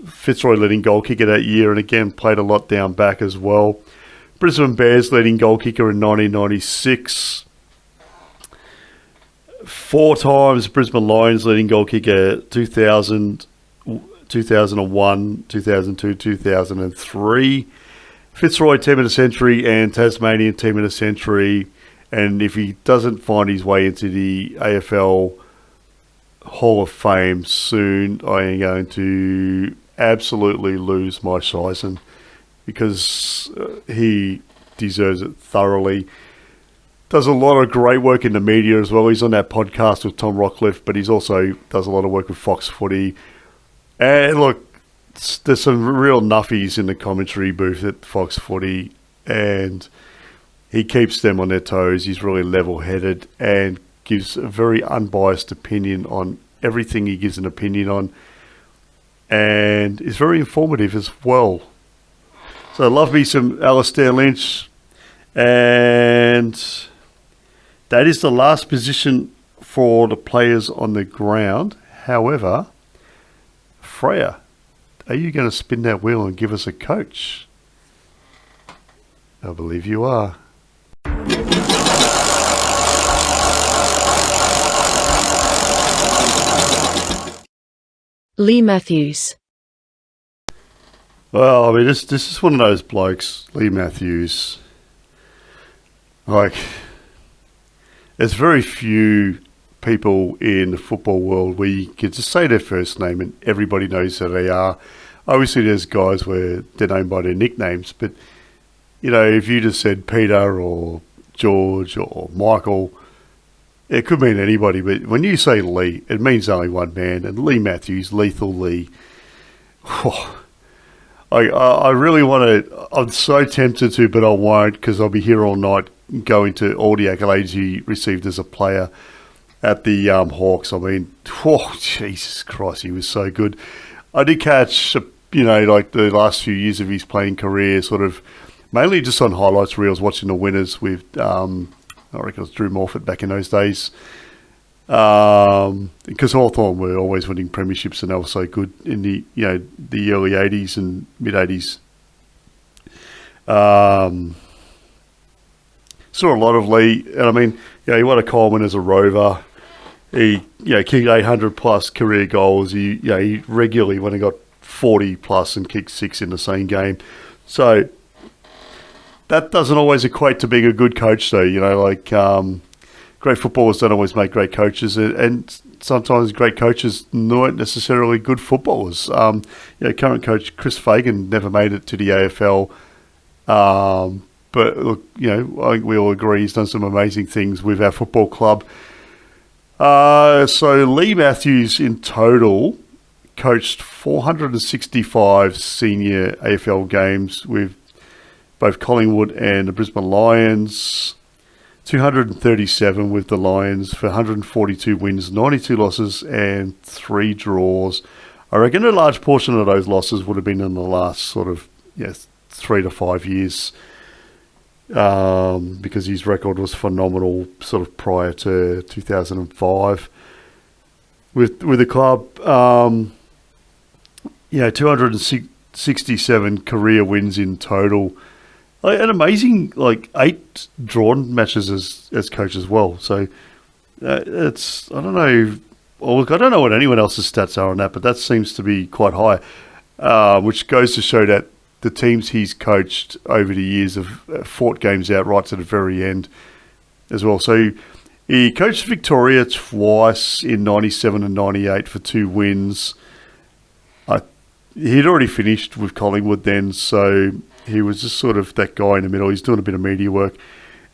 Fitzroy leading goal kicker that year, and again played a lot down back as well. Brisbane Bears leading goal kicker in 1996. 4 times Brisbane Lions leading goal kicker 2000, 2001, 2002, 2003. Fitzroy Team of the Century and Tasmanian Team of the Century. And if he doesn't find his way into the AFL Hall of Fame soon, I am going to absolutely lose my shizen because he deserves it thoroughly. Does a lot of great work in the media as well. He's on that podcast with Tom Rockcliffe, but he's also does a lot of work with Fox Footy. And look, there's some real nuffies in the commentary booth at Fox Footy, and he keeps them on their toes. He's really level-headed and gives a very unbiased opinion on everything he gives an opinion on, and is very informative as well. So I love me some Alistair Lynch, and that is the last position for the players on the ground. However, Freya, are you going to spin that wheel and give us a coach? I believe you are. Lee Matthews. Well, I mean, this is one of those blokes, Lee Matthews. Like, there's very few people in the football world where you can just say their first name and everybody knows who they are. Obviously, there's guys where they're known by their nicknames, but, you know, if you just said Peter or George or Michael, it could mean anybody. But when you say Lee, it means only one man, and Lee Matthews, Lethal Lee. I really want to. I'm so tempted to, but I won't, because I'll be here all night going to all the accolades he received as a player at the Hawks. I mean, Jesus Christ, he was so good. I did catch, like the last few years of his playing career, sort of mainly just on highlights reels, watching the winners with, I reckon it was Drew Morfitt back in those days. Because Hawthorn were always winning premierships and they were so good in the early 80s and mid 80s. Saw a lot of Lee, and I mean, he won a Coleman as a rover. He kicked 800 plus career goals. He regularly when he got 40 plus and kicked 6 in the same game. So that doesn't always equate to being a good coach, though. Great footballers don't always make great coaches, and sometimes great coaches not necessarily good footballers. Current coach Chris Fagan never made it to the AFL, but look, I think we all agree he's done some amazing things with our football club. So Lee Matthews in total coached 465 senior AFL games with both Collingwood and the Brisbane Lions. 237 with the Lions for 142 wins, 92 losses and 3 draws. I reckon a large portion of those losses would have been in the last sort of 3 to 5 years, because his record was phenomenal sort of prior to 2005 with the club. 267 career wins in total. An amazing 8 drawn matches as coach as well. So it's, I don't know. Well, look, I don't know what anyone else's stats are on that, but that seems to be quite high, which goes to show that the teams he's coached over the years have fought games out right to the very end as well. So he coached Victoria twice in 97 and 98 for 2 wins. He'd already finished with Collingwood then, so he was just sort of that guy in the middle. He's doing a bit of media work.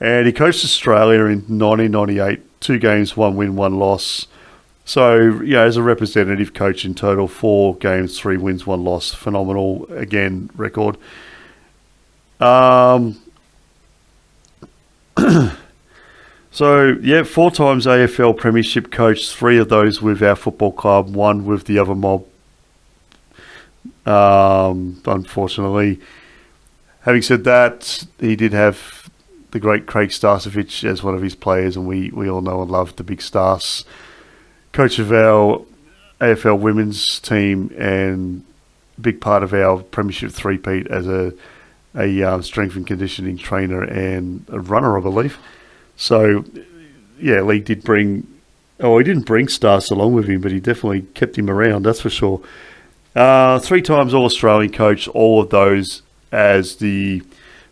And he coached Australia in 1998, 2 games, 1 win, 1 loss. So, as a representative coach in total, 4 games, 3 wins, 1 loss. Phenomenal, again, record. So, 4 times AFL Premiership coach, 3 of those with our football club, 1 with the other mob. Unfortunately. Having said that, he did have the great Craig Starcevich as one of his players, and we all know and love the big Stars. Coach of our AFL women's team and big part of our Premiership three-peat as a strength and conditioning trainer and a runner, I believe. So, Lee did bring... Oh, he didn't bring Stars along with him, but he definitely kept him around, that's for sure. 3 times All-Australian coach, all of those as the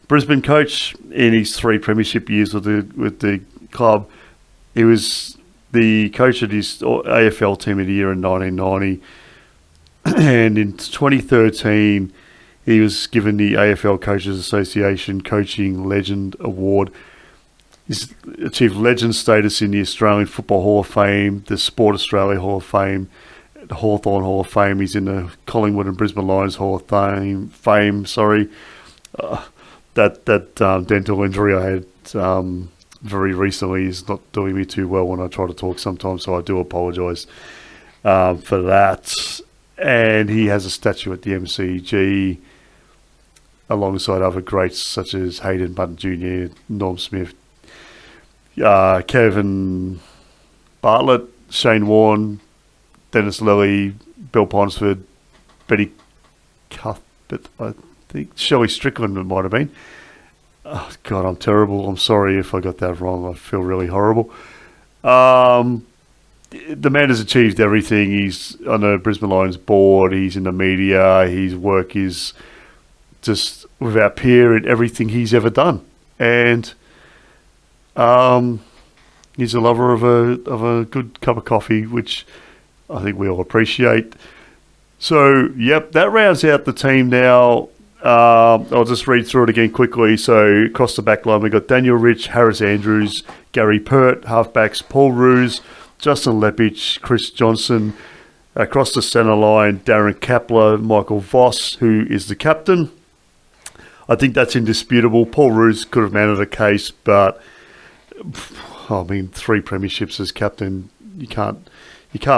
Brisbane coach in his 3 premiership years with the club. He was the coach of his AFL team of the year in 1990. And in 2013, he was given the AFL Coaches Association Coaching Legend Award. He's achieved legend status in the Australian Football Hall of Fame, the Sport Australia Hall of Fame, the Hawthorn Hall of Fame. He's in the Collingwood and Brisbane Lions Hall of Fame. That dental injury I had very recently is not doing me too well when I try to talk sometimes, so I do apologise for that. And he has a statue at the MCG alongside other greats such as Hayden Button Jr., Norm Smith, Kevin Bartlett, Shane Warne, Dennis Lilly, Bill Ponsford, Betty Cuthbert, I think Shelley Strickland it might have been. Oh, God, I'm terrible. I'm sorry if I got that wrong. I feel really horrible. The man has achieved everything. He's on the Brisbane Lions board. He's in the media. His work is just without peer in everything he's ever done. And he's a lover of a good cup of coffee, which I think we all appreciate. So, yep, that rounds out the team now. I'll just read through it again quickly. So, across the back line, we've got Daniel Rich, Harris Andrews, Gary Pert, halfbacks, Paul Roos, Justin Lepich, Chris Johnson. Across the centre line, Darren Kapler, Michael Voss, who is the captain. I think that's indisputable. Paul Roos could have mounted a case, but, 3 premierships as captain, you can't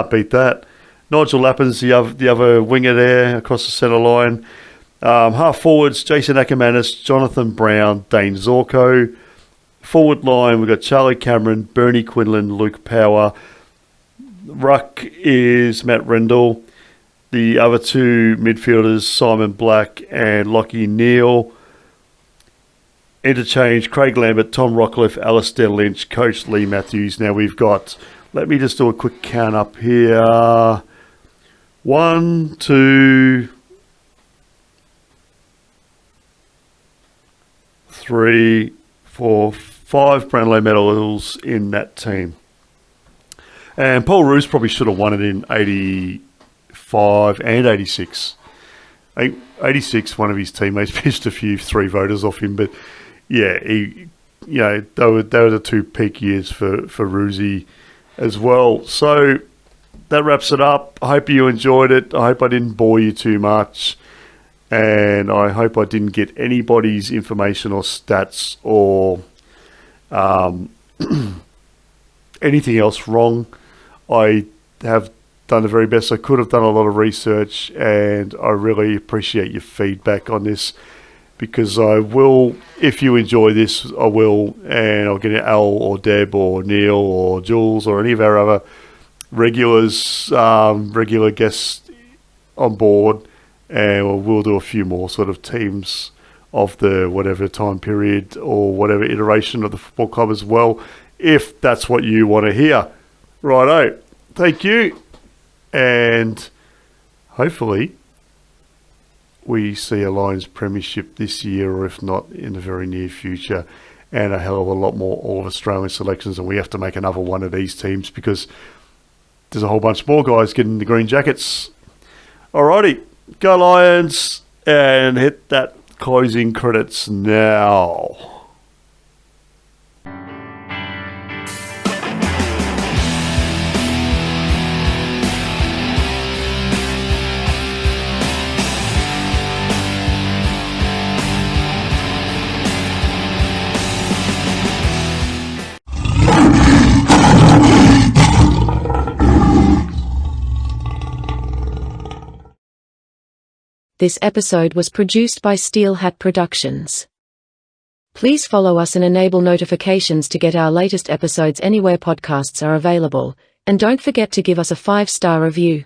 beat that. Nigel Lappin's the other winger there across the centre line. Half forwards, Jason Ackermanis, Jonathan Brown, Dane Zorko. Forward line, we've got Charlie Cameron, Bernie Quinlan, Luke Power. Ruck is Matt Rendell. The other two midfielders, Simon Black and Lockie Neal. Interchange, Craig Lambert, Tom Rockcliffe, Alistair Lynch, Coach Lee Matthews. Now we've got, let me just do a quick count up here. 1, 2, 3, 4, 5 Brownlow medals in that team. And Paul Roos probably should have won it in 85 and 86. 86, one of his teammates pitched a few 3 voters off him, but yeah, they were the 2 peak years for Roosie as well. So that wraps it up. I hope you enjoyed it. I hope I didn't bore you too much. And I hope I didn't get anybody's information or stats or anything else wrong. I have done the very best I could. Have done a lot of research, and I really appreciate your feedback on this, because I will, if you enjoy this, I will, and I'll get Al or Deb or Neil or Jules or any of our other regulars, regular guests on board, and we'll do a few more sort of teams of the whatever time period or whatever iteration of the football club as well, if that's what you want to hear. Righto. Thank you. And hopefully we see a Lions premiership this year, or if not, in the very near future, and a hell of a lot more All-Australian selections, and we have to make another one of these teams because there's a whole bunch more guys getting the green jackets. Alrighty, go Lions, and hit that closing credits now. This episode was produced by Steel Hat Productions. Please follow us and enable notifications to get our latest episodes anywhere podcasts are available, and don't forget to give us a 5-star review.